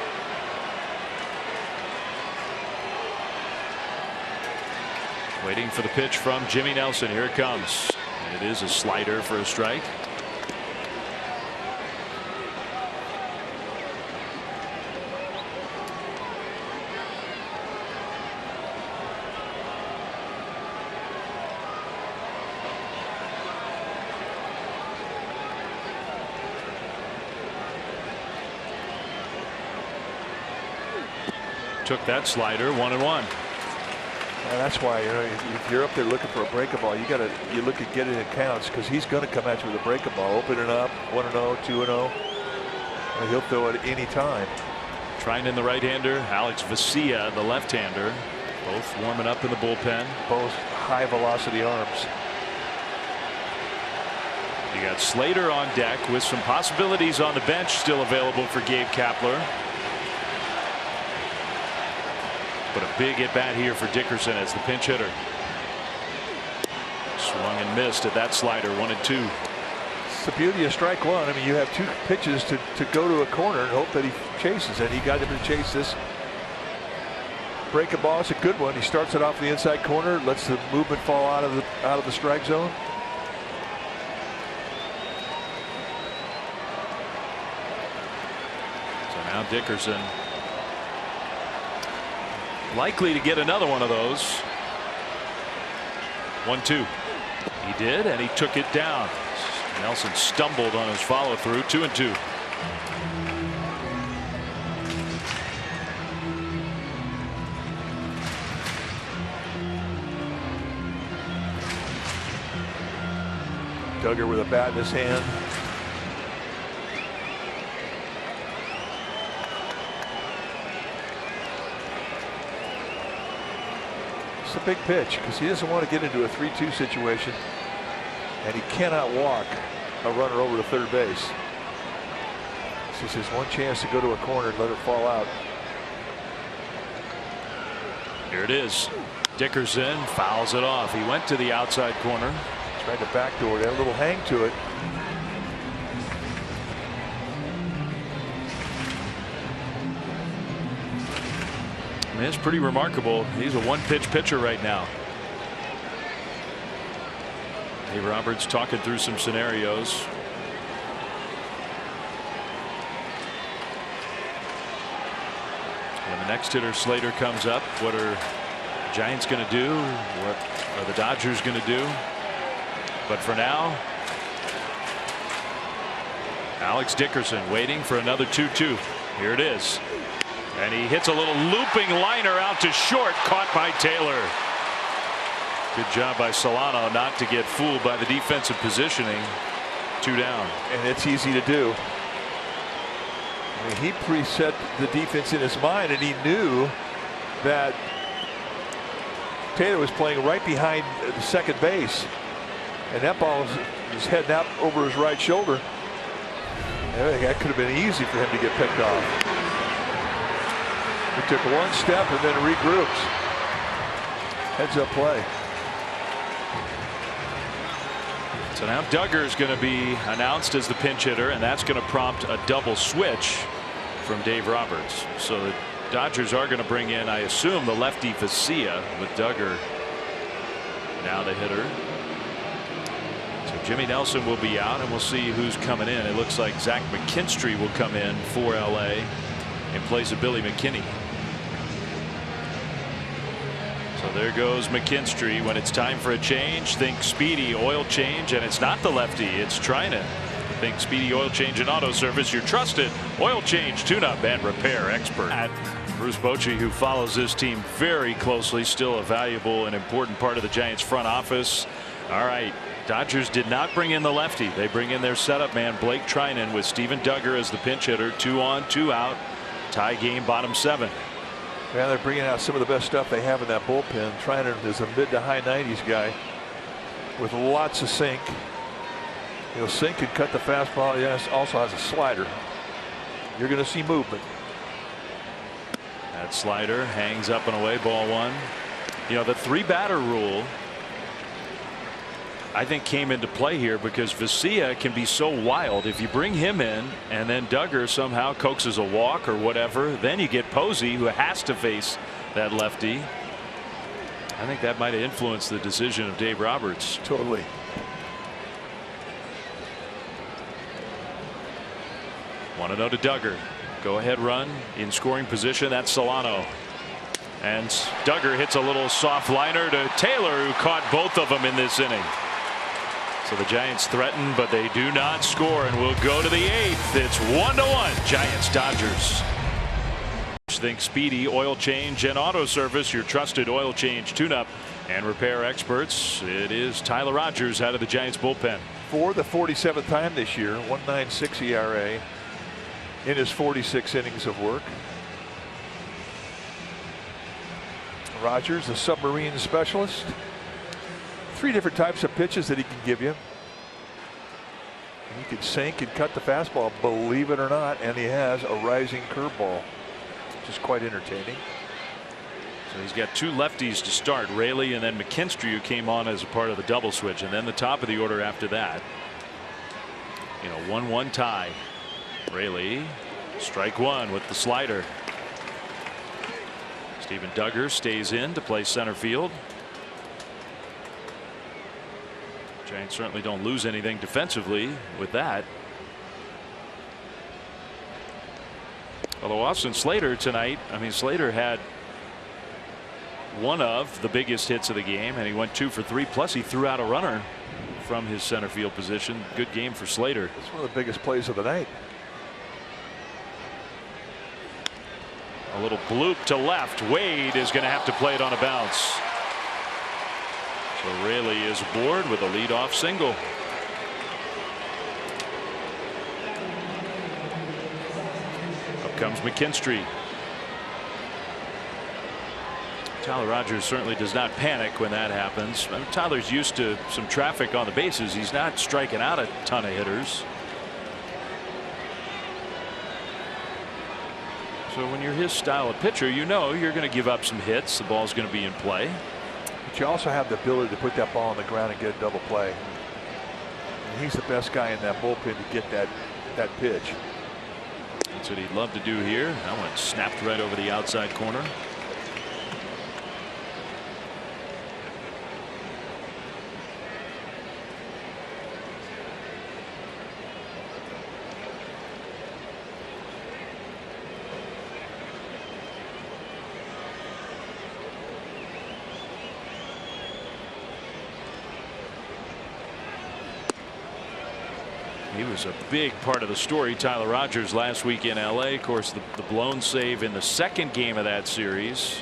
Waiting for the pitch from Jimmy Nelson. Here it comes. It is a slider for a strike. Took that slider, 1-1. And that's why, you know, if you're up there looking for a breaking ball, you look at getting it counts, because he's going to come at you with a breaking ball, opening up 1-0, 2-0, and he'll throw it any time. Trying the right-hander, Alex Vesia, the left-hander, both warming up in the bullpen. Both high velocity arms. You got Slater on deck with some possibilities on the bench still available for Gabe Kapler. But a big at bat here for Dickerson as the pinch hitter. Swung and missed at that slider, 1-2. It's the beauty of strike one. I mean, you have two pitches to go to a corner and hope that he chases, and he got him to chase this. Breaking ball is a good one. He starts it off the inside corner, lets the movement fall out of the strike zone. So now Dickerson likely to get another one of those. 1-2. He did, and he took it down. Nelson stumbled on his follow through. 2-2. Duggar with a bat in his hand. It's a big pitch because he doesn't want to get into a 3-2 situation, and he cannot walk a runner over to third base. This is his one chance to go to a corner and let it fall out. Here it is. Dickerson fouls it off. He went to the outside corner. Tried to backdoor it, had a little hang to it. I mean, it's pretty remarkable. He's a one-pitch pitcher right now. Dave Roberts talking through some scenarios. When the next hitter, Slater, comes up, what are the Giants going to do? What are the Dodgers going to do? But for now, Alex Dickerson waiting for another 2-2. Here it is. And he hits a little looping liner out to short, caught by Taylor. Good job by Solano not to get fooled by the defensive positioning. 2 down. And it's easy to do. I mean, he preset the defense in his mind, and he knew that Taylor was playing right behind the second base. And that ball was heading out over his right shoulder. That could have been easy for him to get picked off. He took one step and then regroups. Heads up play. So now Duggar is going to be announced as the pinch hitter, and that's going to prompt a double switch from Dave Roberts. So the Dodgers are going to bring in, I assume, the lefty Vesia with Duggar now the hitter. So Jimmy Nelson will be out, and we'll see who's coming in. It looks like Zach McKinstry will come in for LA in place of Billy McKinney. So there goes McKinstry. When it's time for a change, think Speedy Oil Change, and it's not the lefty, it's Treinen. Think Speedy Oil Change and Auto Service, your trusted oil change, tune-up, and repair expert. Bruce Bochy, who follows this team very closely, still a valuable and important part of the Giants front office. All right, Dodgers did not bring in the lefty. They bring in their setup man, Blake Treinen, with Steven Duggar as the pinch hitter. 2 on, 2 out. Tie game, bottom 7. Yeah, they're bringing out some of the best stuff they have in that bullpen. Treinen is a mid to high 90s guy with lots of sink. He'll sink and cut the fastball. Yes, also has a slider. You're going to see movement. That slider hangs up and away, ball 1. You know, the 3-batter rule, I think, came into play here because Vesia can be so wild. If you bring him in and then Duggar somehow coaxes a walk or whatever, then you get Posey, who has to face that lefty. I think that might have influenced the decision of Dave Roberts. Totally. 1-0 to Duggar. Go ahead run in scoring position. That's Solano. And Duggar hits a little soft liner to Taylor, who caught both of them in this inning. So the Giants threaten, but they do not score, and we'll go to the 8th. It's 1-1 Giants Dodgers. Think Speedy Oil Change and Auto Service, your trusted oil change, tune-up, and repair experts. It is Tyler Rogers out of the Giants bullpen. For the 47th time this year, 1.96 ERA in his 46 innings of work. Rogers, the submarine specialist. 3 different types of pitches that he can give you. He can sink and cut the fastball, believe it or not, and he has a rising curveball, which is quite entertaining. So he's got 2 lefties to start, Raley and then McKinstry, who came on as a part of the double switch, and then the top of the order after that. You know, 1-1 tie. Raley, strike 1 with the slider. Steven Duggar stays in to play center field. Giants certainly don't lose anything defensively with that. Although Austin Slater tonight, I mean, Slater had one of the biggest hits of the game, and he went 2 for 3, plus he threw out a runner from his center field position. Good game for Slater. It's one of the biggest plays of the night. A little bloop to left. Wade is going to have to play it on a bounce. So Raley is aboard with a leadoff single. Up comes McKinstry. Tyler Rogers certainly does not panic when that happens. I mean, Tyler's used to some traffic on the bases. He's not striking out a ton of hitters. So when you're his style of pitcher, you know you're going to give up some hits. The ball's going to be in play. But you also have the ability to put that ball on the ground and get a double play. And he's the best guy in that bullpen to get that pitch. That's what he'd love to do here. That one snapped right over the outside corner. He was a big part of the story, Tyler Rogers, last week in LA. Of course, the blown save in the second game of that series,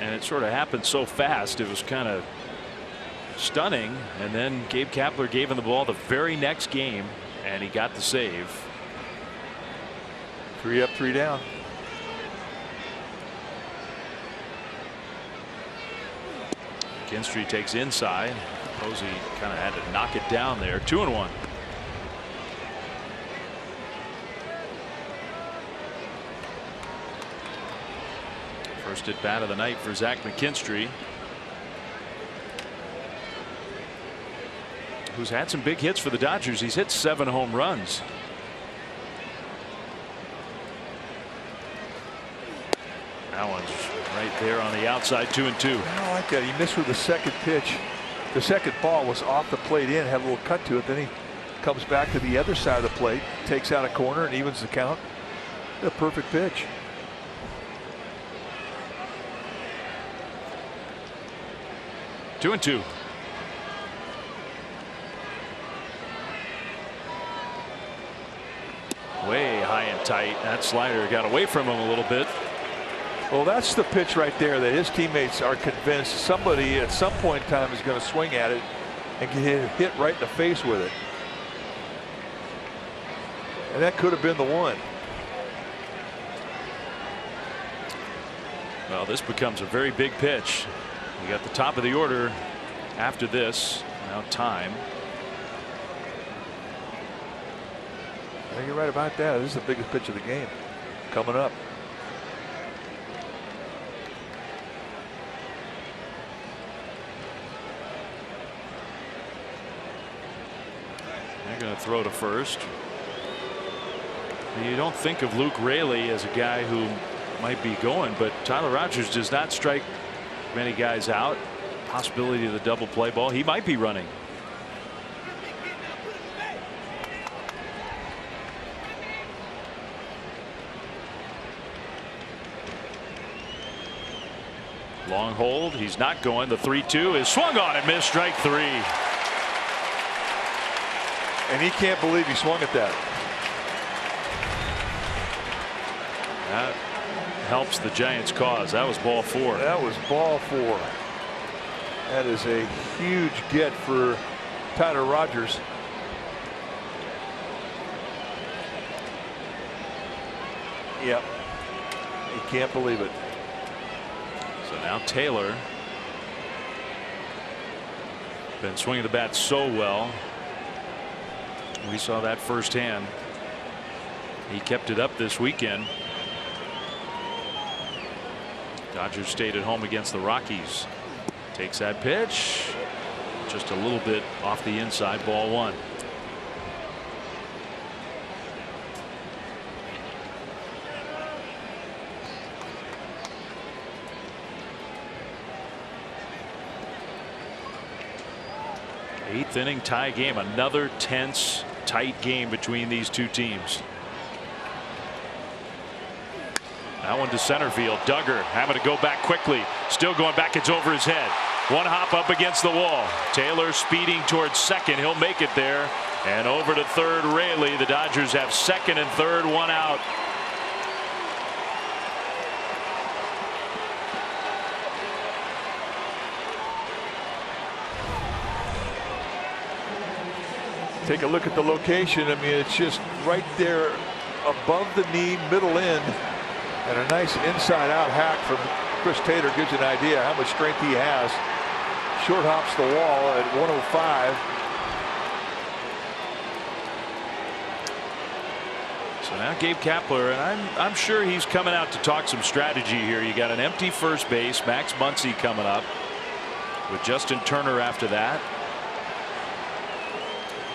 and it sort of happened so fast it was kind of stunning. And then Gabe Kapler gave him the ball the very next game, and he got the save. 3 up, 3 down. McKinstry takes inside. Posey kind of had to knock it down there. 2-1. First at bat of the night for Zach McKinstry, who's had some big hits for the Dodgers. He's hit 7 home runs. That one's right there on the outside, 2-2. I like that. He missed with the second pitch. The second ball was off the plate in, had a little cut to it. Then he comes back to the other side of the plate, takes out a corner, and evens the count. A perfect pitch. 2-2. Way high and tight. That slider got away from him a little bit. Well, that's the pitch right there that his teammates are convinced somebody at some point in time is going to swing at it and get hit right in the face with it. And that could have been the one. Well, this becomes a very big pitch. You got the top of the order after this. Now time. I think you're right about that. This is the biggest pitch of the game coming up. They're going to throw to first. You don't think of Luke Raley as a guy who might be going, but Tyler Rogers does not strike many guys out. Possibility of the double play ball. He might be running. Long hold. He's not going. The 3-2 is swung on and missed. Strike 3. And he can't believe he swung at that. That helps the Giants' cause. That was ball 4. That was ball 4. That is a huge get for Tyler Rogers. Yep. He can't believe it. So now Taylor. Been swinging the bat so well. We saw that firsthand. He kept it up this weekend. Dodgers stayed at home against the Rockies. Takes that pitch. Just a little bit off the inside. Ball 1. Eighth inning tie game. Another tense, tight game between these two teams. That one to center field. Duggar having to go back quickly. Still going back. It's over his head. One hop up against the wall. Taylor speeding towards second. He'll make it there. And over to third, Raley. The Dodgers have second and third, one out. Take a look at the location. I mean, it's just right there above the knee, middle end. And a nice inside out hack from Chris Taylor gives you an idea how much strength he has. Short hops the wall at 105. So now Gabe Kapler, and I'm sure he's coming out to talk some strategy here. You got an empty first base. Max Muncy coming up with Justin Turner after that.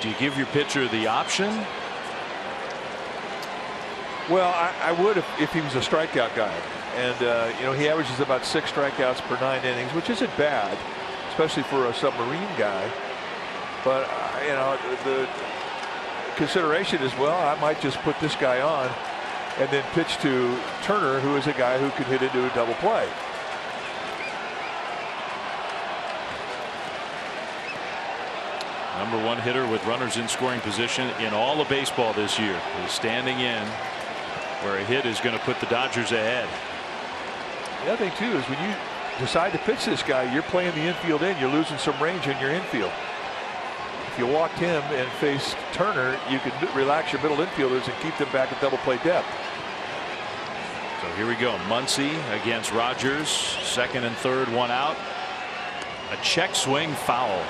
Do you give your pitcher the option? Well, I would if he was a strikeout guy. And, you know, he averages about 6 strikeouts per 9 innings, which isn't bad, especially for a submarine guy. But, you know, the consideration is, well, I might just put this guy on and then pitch to Turner, who is a guy who could hit into a double play. Number 1 hitter with runners in scoring position in all of baseball this year. He's standing in where a hit is going to put the Dodgers ahead. The other thing, too, is when you decide to pitch this guy, you're playing the infield in. You're losing some range in your infield. If you walked him and faced Turner, you could relax your middle infielders and keep them back at double play depth. So here we go. Muncy against Rogers. Second and third, one out. A check swing foul.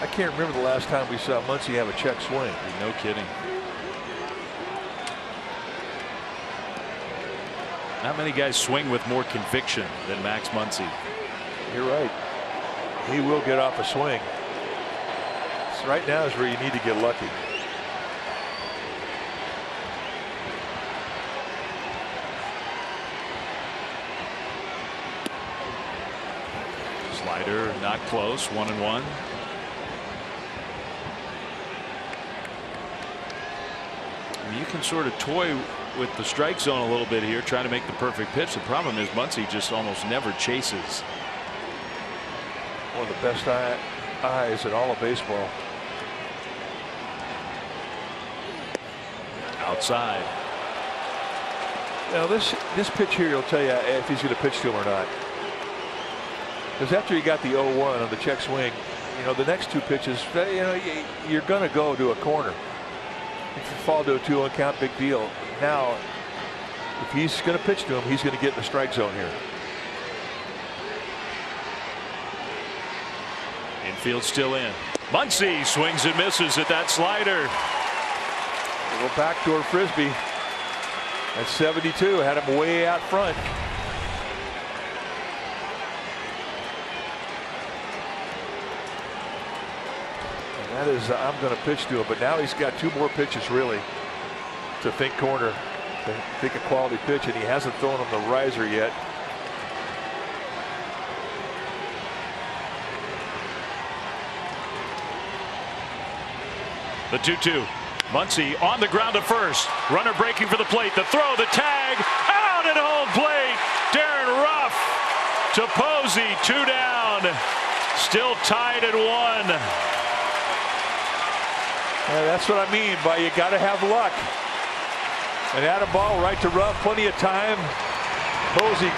I can't remember the last time we saw Muncy have a check swing. No kidding. Not many guys swing with more conviction than Max Muncy. You're right. He will get off a swing. So right now is where you need to get lucky. Slider not close. 1-1. You can sort of toy with the strike zone a little bit here, trying to make the perfect pitch. The problem is Muncy just almost never chases. One of the best eyes in all of baseball. Outside. Now this pitch here will tell you if he's going to pitch to him or not. Because after you got the 0-1 on the check swing, you know, the next two pitches, you know, you're going to go to a corner. If you fall to a 2-1 count, big deal. Now, if he's going to pitch to him, he's going to get in the strike zone here. Infield still in. Muncy swings and misses at that slider. A little backdoor frisbee. At 72, had him way out front. And that is, I'm going to pitch to him, but now he's got two more pitches really to think corner, to think a quality pitch, and he hasn't thrown him the riser yet. The 2-2. Muncy on the ground to first. Runner breaking for the plate. The throw, the tag, out at home plate. Darren Ruff to Posey, 2 down. Still tied at 1. Yeah, that's what I mean by you got to have luck. And at a ball right to Ruff, plenty of time. Posey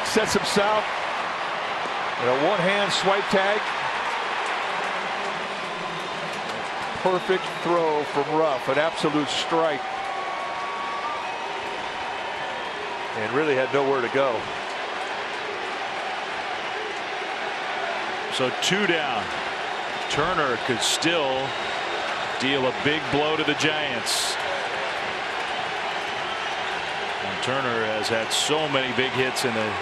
sets him south. And a one-hand swipe tag. Perfect throw from Ruff, an absolute strike. And really had nowhere to go. So 2 down. Turner could still deal a big blow to the Giants. And Turner has had so many big hits in the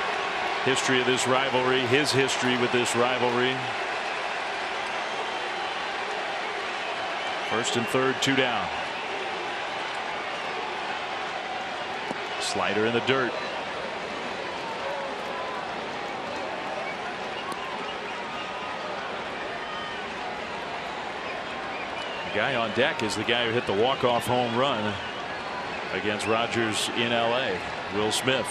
history of this rivalry, his history with this rivalry. First and third, 2 down. Slider in the dirt. The guy on deck is the guy who hit the walk-off home run against Rogers in LA, Will Smith.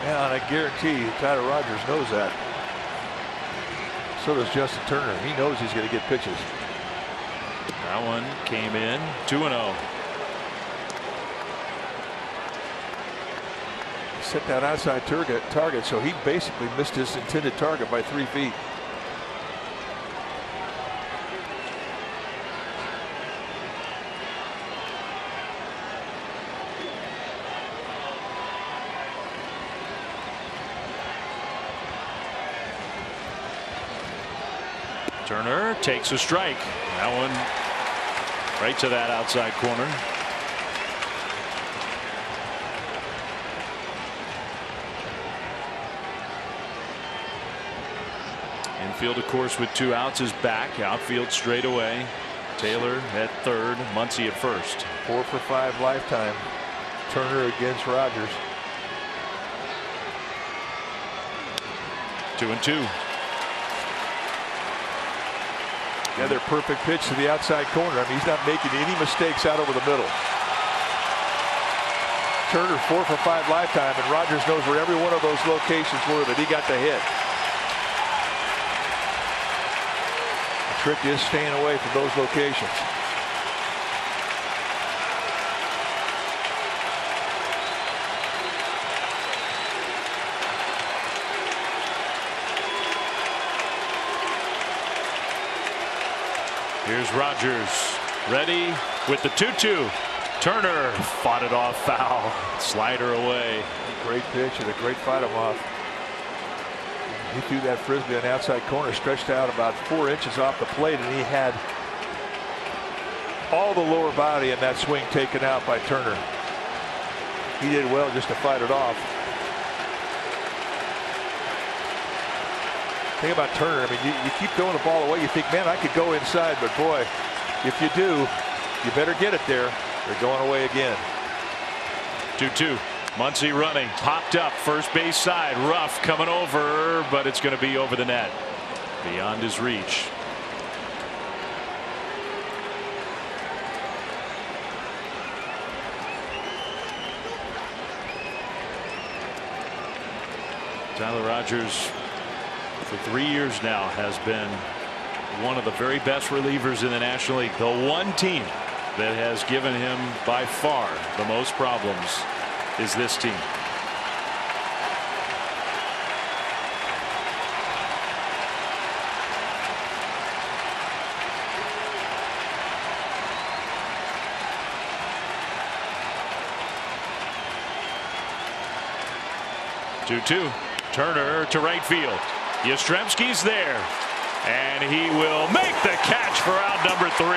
Yeah, and I guarantee you, Tyler Rogers knows that. So does Justin Turner. He knows he's going to get pitches. That one came in 2-0. Set that outside target, so he basically missed his intended target by 3 feet. Turner takes a strike. That one right to that outside corner. Infield, of course, with 2 outs is back. Outfield straight away. Taylor at third, Muncy at first. 4 for 5 lifetime. Turner against Rogers. 2-2. Another perfect pitch to the outside corner. I mean, he's not making any mistakes out over the middle. Turner 4 for 5 lifetime, and Rogers knows where every one of those locations were that he got to hit. The trick is staying away from those locations. Here's Rogers ready with the 2-2. Turner fought it off foul. Slider away. Great pitch and a great fight him off. He threw that frisbee on the outside corner, stretched out about 4 inches off the plate, and he had all the lower body in that swing taken out by Turner. He did well just to fight it off. Thing about Turner, I mean, you keep throwing the ball away, you think, man, I could go inside, but boy, if you do, you better get it there. They're going away again. 2-2. Muncy running, popped up first base side. Ruff coming over, but it's going to be over the net. beyond his reach. Tyler Rogers, for 3 years now, has been one of the very best relievers in the National League. The one team that has given him by far the most problems is this team. Two-two. Turner to right field. Yastrzemski's there, and he will make the catch for out number 3.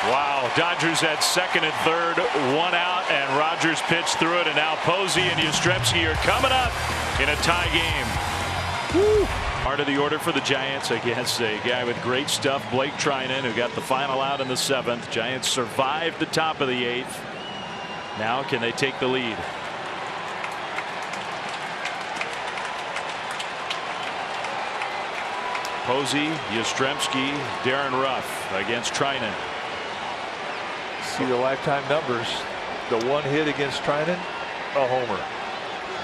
Wow, Dodgers had second and third, 1 out, and Rogers pitched through it, and now Posey and Yastrzemski are coming up in a tie game. Woo. Part of the order for the Giants against a guy with great stuff, Blake Treinen, who got the final out in the 7th. Giants survived the top of the 8th. Now can they take the lead? Posey, Yastrzemski, Darren Ruff against Treinen. See the lifetime numbers. The one hit against Treinen, a homer.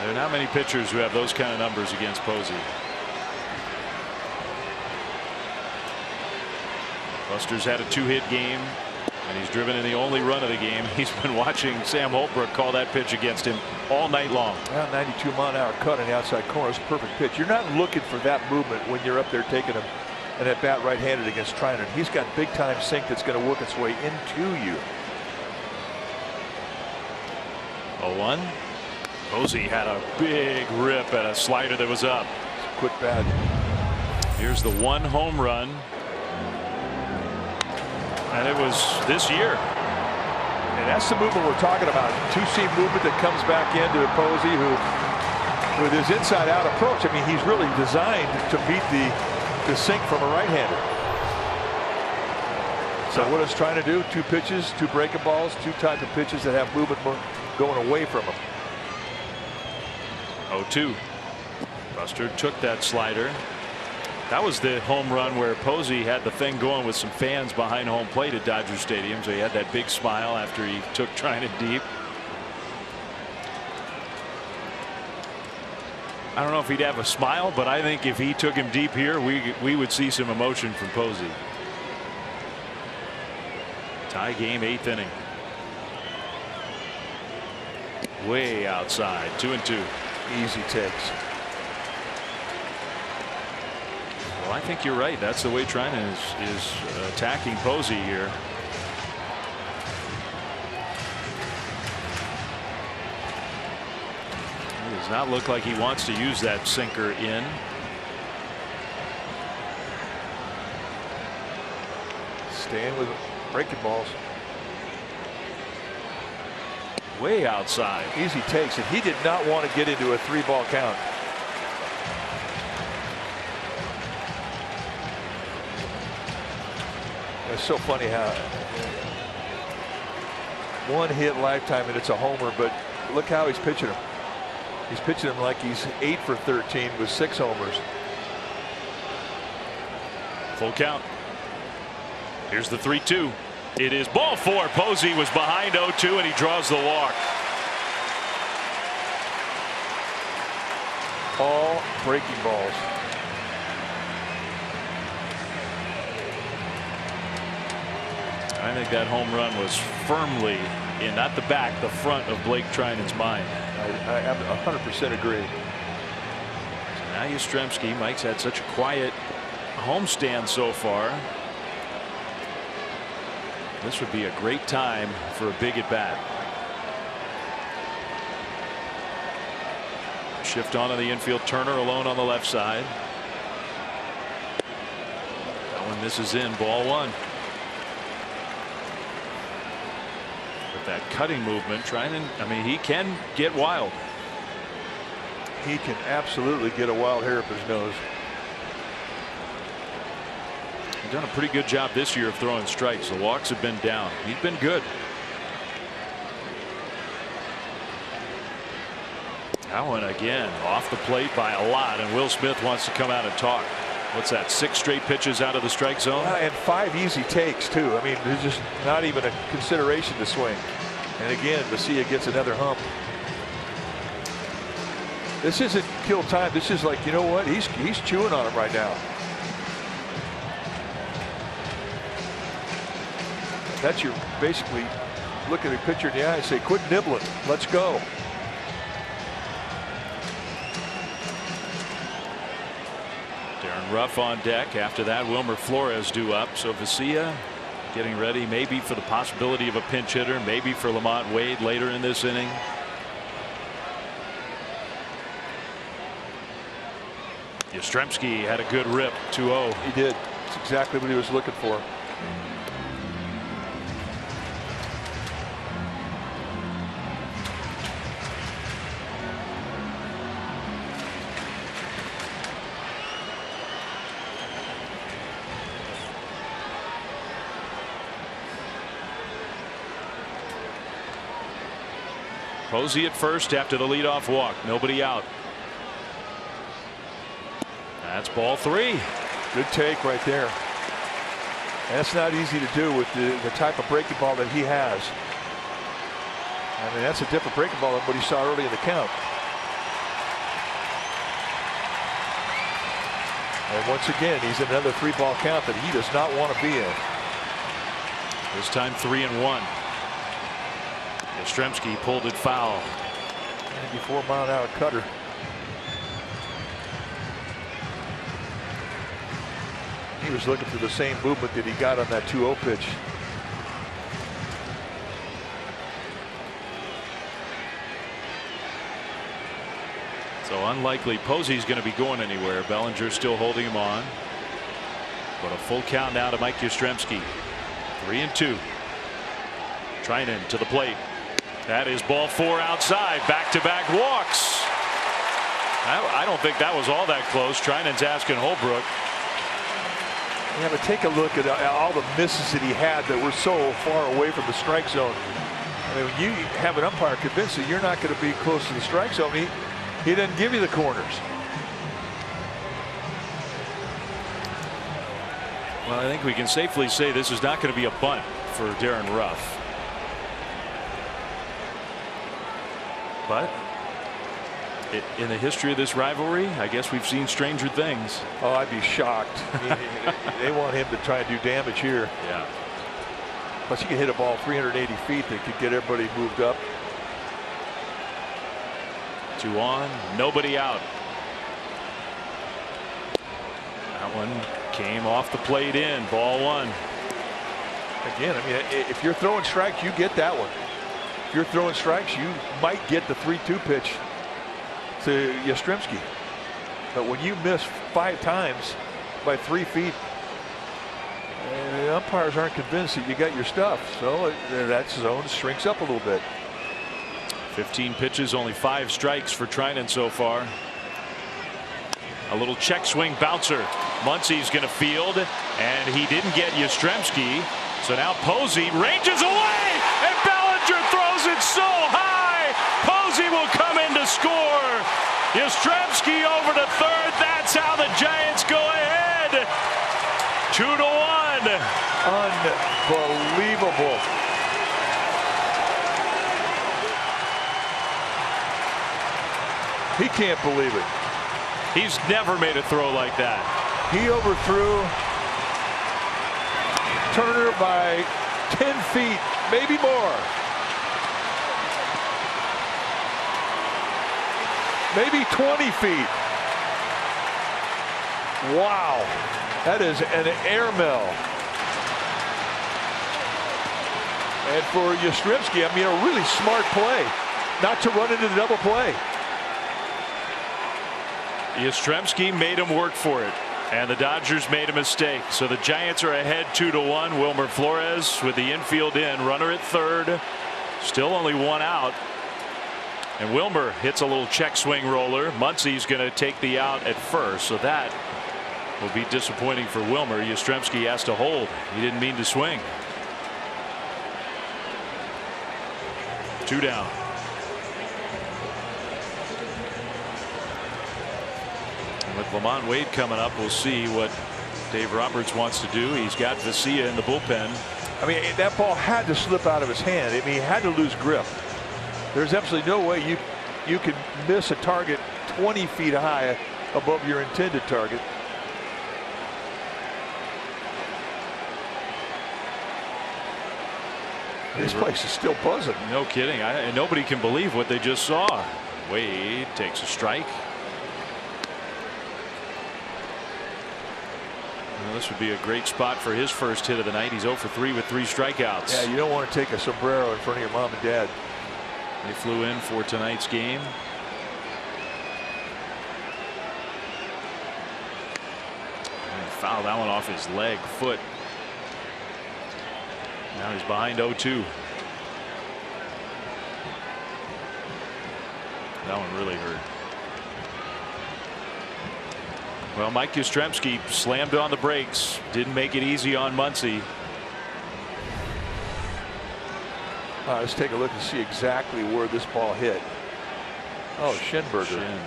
There are not many pitchers who have those kind of numbers against Posey. Buster's had a 2-hit game, and he's driven in the only run of the game. He's been watching Sam Holbrook call that pitch against him all night long. Well, 92-mile-an-hour cut on the outside corner is a perfect pitch. You're not looking for that movement when you're up there taking him and at bat right-handed against Treinen. He's got big-time sink that's going to work its way into you. 0-1. Posey had a big rip at a slider that was up. Quick bat. Here's the 1 home run. And it was this year. And that's the movement we're talking about. Two-seam movement that comes back into Posey, who, with his inside-out approach, I mean, he's really designed to beat the sink from a right-hander. So what it's trying to do, 2 pitches, 2 breaking balls, 2 type of pitches that have movement going away from him. 0-2. Buster took that slider. That was the home run where Posey had the thing going with some fans behind home plate at Dodger Stadium. So he had that big smile after he took Treinen deep. I don't know if he'd have a smile, but I think if he took him deep here, we would see some emotion from Posey. Tie game, 8th inning. Way outside, 2-2. Easy takes. Well, I think you're right. That's the way Treinen is attacking Posey here. He does not look like he wants to use that sinker in. Staying with breaking balls. Way outside. Easy takes, and he did not want to get into a 3-ball count. It's so funny how 1 hit lifetime and it's a homer, but look how he's pitching him. He's pitching him like he's 8 for 13 with 6 homers. Full count. Here's the 3-2. It is ball 4. Posey was behind 0-2 and he draws the walk. All breaking balls. I think that home run was firmly in, not the back, the front of Blake Treinen's mind. I 100% agree. So now Yastrzemski. Mike's had such a quiet homestand so far. This would be a great time for a big at bat. Shift on to the infield. Turner alone on the left side. That one misses in. Ball 1. With that cutting movement, Treinen, I mean, he can get wild. He can absolutely get a wild hair up his nose. He's done a pretty good job this year of throwing strikes. The walks have been down. He's been good. That one again off the plate by a lot, and Will Smith wants to come out and talk. What's that, 6 straight pitches out of the strike zone? And 5 easy takes too. I mean, there's just not even a consideration to swing. And again, Vesia gets another hump. This isn't kill time. This is like, you know what? He's chewing on him right now. That's your basically look at the pitcher in the eye and say, quit nibbling. Let's go. Darren Ruff on deck. After that, Wilmer Flores due up. So Vesia getting ready maybe for the possibility of a pinch hitter, maybe for Lamont Wade later in this inning. Yastrzemski had a good rip. 2-0. He did. That's exactly what he was looking for. Posey at first after the leadoff walk. Nobody out. That's ball 3. Good take right there. That's not easy to do with the type of breaking ball that he has. I mean, that's a different breaking ball than what he saw early in the count. And once again, he's in another 3-ball count that he does not want to be in. This time 3-1. Yastrzemski pulled it foul. 94-mile-an-hour cutter. He was looking for the same movement that he got on that 2-0 pitch. So unlikely Posey's going to be going anywhere. Bellinger still holding him on. But a full count now to Mike Yastrzemski. 3-2. Treinen to the plate. That is ball 4 outside. Back-to-back walks. I don't think that was all that close. Treinen's asking Holbrook. Yeah, but take a look at all the misses that he had that were so far away from the strike zone. I mean, when you have an umpire convinced that you're not going to be close to the strike zone, he didn't give you the corners. Well, I think we can safely say this is not going to be a bunt for Darren Ruff. But in the history of this rivalry, I guess we've seen stranger things. Oh, I'd be shocked. I mean, they want him to try and do damage here. Yeah. Plus, you can hit a ball 380 feet that could get everybody moved up. 2 on, nobody out. That one came off the plate in. Ball 1. Again, I mean, if you're throwing strikes, you get that one. If you're throwing strikes, you might get the 3-2 pitch to Yastrzemski. But when you miss 5 times by 3 feet, the umpires aren't convinced that you got your stuff. So that zone shrinks up a little bit. 15 pitches, only 5 strikes for Treinen so far. A little check swing bouncer. Muncy's going to field, and he didn't get Yastrzemski. So now Posey ranges away, and Bellinger throws it so high. Posey will come in to score. Yastrzemski over to third. That's how the Giants go ahead. 2-1. Unbelievable. He can't believe it. He's never made a throw like that. He overthrew Turner by 10 feet, maybe more. Maybe 20 feet. Wow. That is an airmail. And for Yastrzemski, I mean, a really smart play not to run into the double play. Yastrzemski made him work for it, and the Dodgers made a mistake. So the Giants are ahead 2-1. Wilmer Flores with the infield in, runner at third, still only 1 out. And Wilmer hits a little check swing roller. Muncy's going to take the out at first, so that will be disappointing for Wilmer. Yastrzemski has to hold. He didn't mean to swing. 2 down. With Lamont Wade coming up, we'll see what Dave Roberts wants to do. He's got Vesia in the bullpen. I mean, that ball had to slip out of his hand. I mean, he had to lose grip. There's absolutely no way you can miss a target 20 feet high above your intended target. This place is still buzzing. No kidding. And nobody can believe what they just saw. Wade takes a strike. Well, this would be a great spot for his first hit of the night. He's 0 for 3 with 3 strikeouts. Yeah, you don't want to take a sombrero in front of your mom and dad. They flew in for tonight's game. And he fouled that one off his leg, foot. Now he's behind 0-2. That one really hurt. Well, Mike Yastrzemski slammed on the brakes. Didn't make it easy on Muncy. Let's take a look and see exactly where this ball hit. Oh, Schenberger. Shin.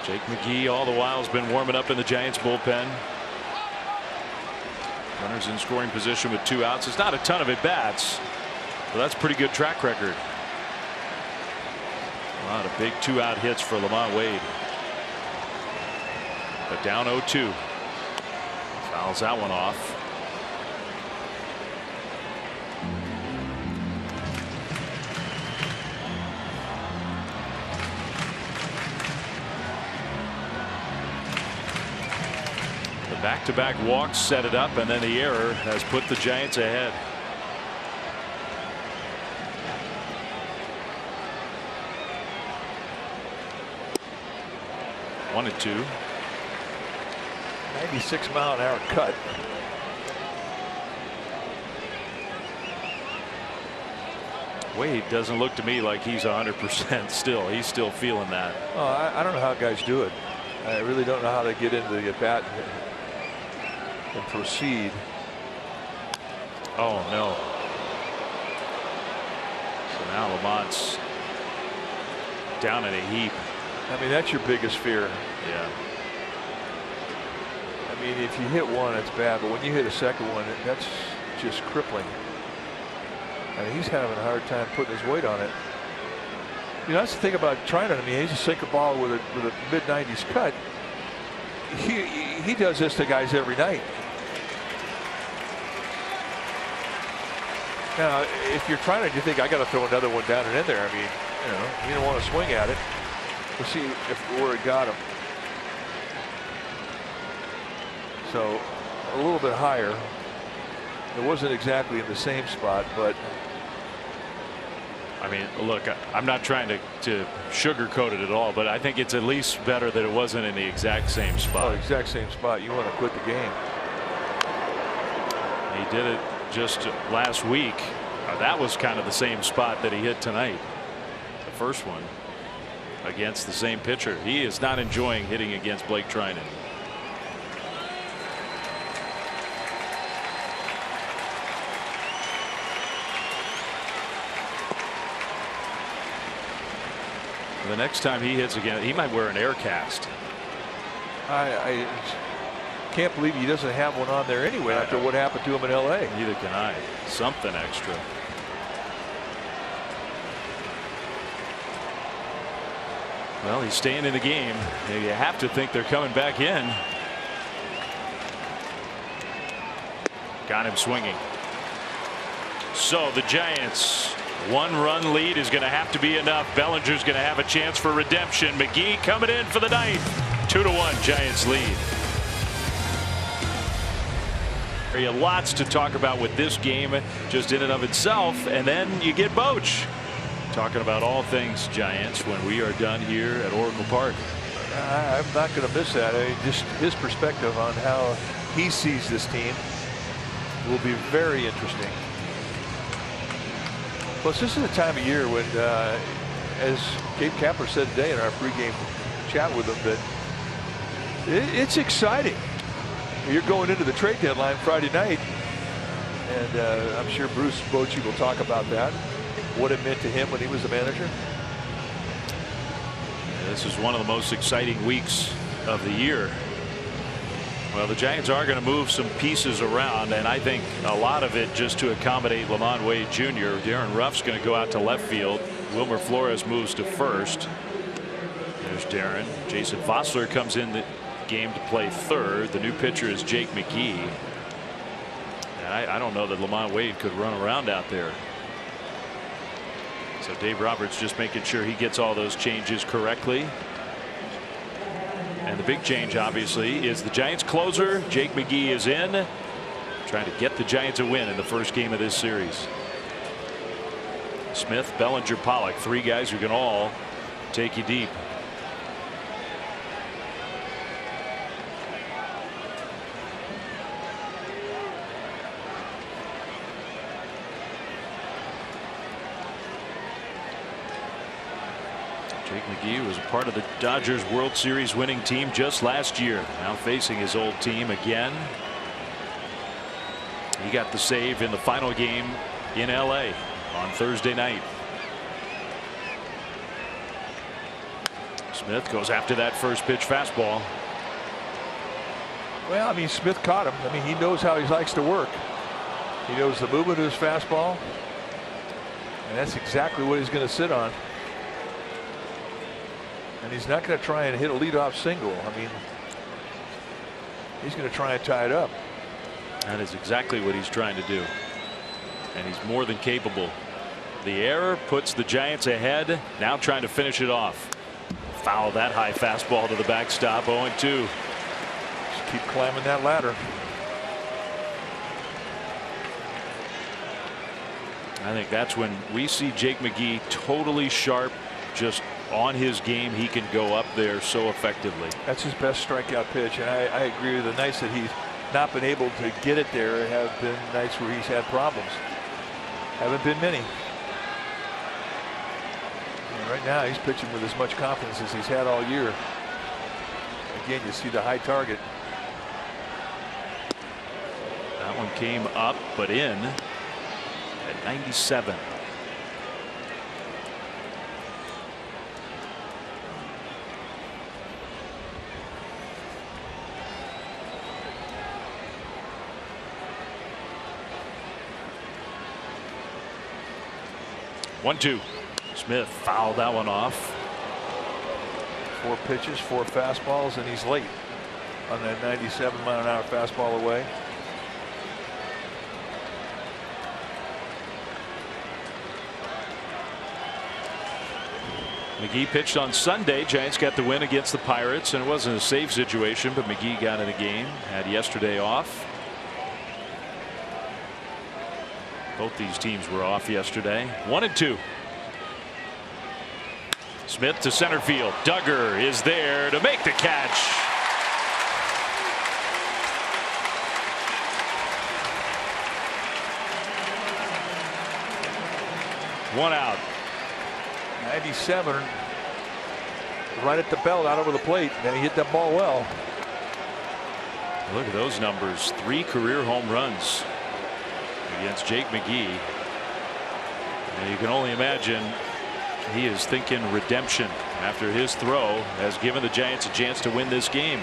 Jake McGee all the while has been warming up in the Giants bullpen. Runners in scoring position with 2 outs. It's not a ton of at bats, but that's a pretty good track record. A lot of big 2-out hits for Lamont Wade. But down 0-2. Fouls that one off. Back-to-back walks set it up, and then the error has put the Giants ahead. One and 2. 96-mile-an-hour cut. Wade doesn't look to me like he's 100% still. He's still feeling that. Oh, I don't know how guys do it. I really don't know how they get into the at-bat and proceed. Oh no. So now Lamont's down in a heap. I mean, that's your biggest fear. Yeah. I mean, if you hit one, it's bad, but when you hit a second one, that's just crippling. I mean, he's having a hard time putting his weight on it. You know, that's the thing about Treinen. I mean, he's a sinker ball with a mid-90s cut. He does this to guys every night. Now, if you're trying to, you think I got to throw another one down and in there. I mean, you know, you don't want to swing at it. We'll see where it got him. So a little bit higher. It wasn't exactly in the same spot, but I mean, look, I'm not trying to sugarcoat it at all, but I think it's at least better that it wasn't in the exact same spot. Oh, exact same spot. You want to quit the game. He did it just last week. That was kind of the same spot that he hit tonight. The first one against the same pitcher. He is not enjoying hitting against Blake Treinen. The next time he hits again, he might wear an air cast. I can't believe he doesn't have one on there anyway after what happened to him in LA. Neither can I. Something extra. Well, he's staying in the game. You have to think they're coming back in. Got him swinging. So the Giants, 1-run lead is going to have to be enough. Bellinger's going to have a chance for redemption. McGee coming in for the ninth. 2-1 Giants lead. Lots to talk about with this game just in and of itself, and then you get Boch talking about all things Giants when we are done here at Oracle Park. I'm not going to miss that. I mean, just his perspective on how he sees this team will be very interesting. Plus, this is a time of year when, as Gabe Kapler said today in our pregame chat with him, that it's exciting. You're going into the trade deadline Friday night, And I'm sure Bruce Bochy will talk about that, what it meant to him when he was the manager. This is one of the most exciting weeks of the year. Well, the Giants are going to move some pieces around, and I think a lot of it just to accommodate Lamont Wade Jr. Darren Ruff's going to go out to left field. Wilmer Flores moves to first. There's Darren. Jason Vosler comes in the game to play third. The new pitcher is Jake McGee. And I don't know that Lamont Wade could run around out there. So Dave Roberts just making sure he gets all those changes correctly. And the big change, obviously, is the Giants closer. Jake McGee is in, trying to get the Giants a win in the first game of this series. Smith, Bellinger, Pollock, three guys who can all take you deep. Jake McGee was a part of the Dodgers World Series winning team just last year. Now facing his old team again. He got the save in the final game in LA on Thursday night. Smith goes after that first pitch fastball. Well, I mean, Smith caught him. I mean, he knows how he likes to work. He knows the movement of his fastball, and that's exactly what he's going to sit on. And he's not going to try and hit a leadoff single. I mean, he's going to try and tie it up. That is exactly what he's trying to do. And he's more than capable. The error puts the Giants ahead. Now trying to finish it off. Foul that high fastball to the backstop. 0-2. Just keep climbing that ladder. I think that's when we see Jake McGee totally sharp, just on his game. He can go up there so effectively. That's his best strikeout pitch, and I agree with the nights that he's not been able to get it there have been nights where he's had problems. Haven't been many. And right now he's pitching with as much confidence as he's had all year. Again, you see the high target. That one came up but in at 97. One-two. Smith fouled that one off. 4 pitches, 4 fastballs, and he's late on that 97-mile-an-hour fastball away. McGee pitched on Sunday. Giants got the win against the Pirates, and it wasn't a safe situation, but McGee got in the game. Had yesterday off. Both these teams were off yesterday. 1-2. Smith to center field. Duggar is there to make the catch. One out. 97, right at the belt, out over the plate, and he hit that ball well. Look at those numbers. 3 career home runs against Jake McGee. And you can only imagine he is thinking redemption after his throw has given the Giants a chance to win this game.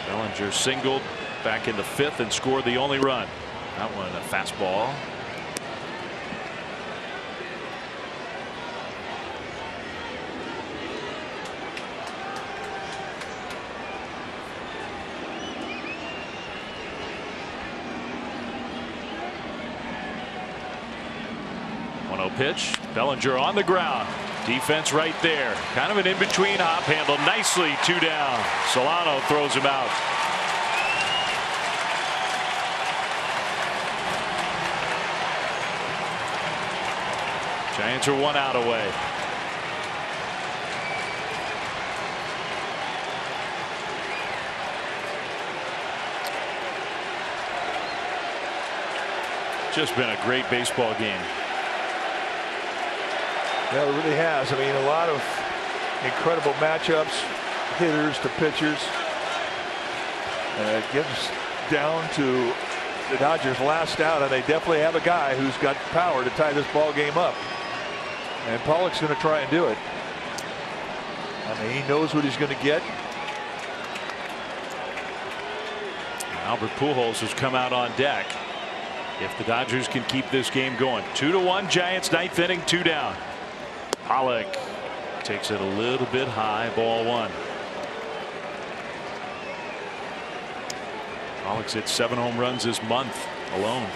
Bellinger singled back in the 5th and scored the only run. That one a fastball. Pitch. Bellinger on the ground. Defense right there. Kind of an in-between hop, handled nicely. 2 down. Solano throws him out. Giants are 1 out away. Just been a great baseball game. Yeah, it really has. I mean, a lot of incredible matchups, hitters to pitchers. It gets down to the Dodgers' last out, and they definitely have a guy who's got power to tie this ball game up. And Pollock's going to try and do it. I mean, he knows what he's going to get. Albert Pujols has come out on deck. If the Dodgers can keep this game going, 2-1 Giants, 9th inning, 2 down. Pollock takes it a little bit high, ball 1. Pollock's hit 7 home runs this month alone.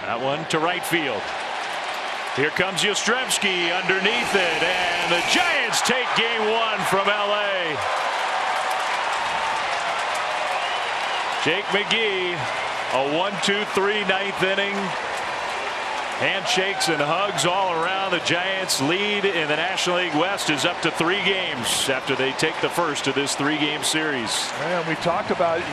That one to right field. Here comes Yastrzemski underneath it, and the Giants take game 1 from LA. Jake McGee, a 1-2-3 9th inning. Handshakes and hugs all around. The Giants' lead in the National League West is up to 3 games after they take the first of this 3-game series. And we talked about it.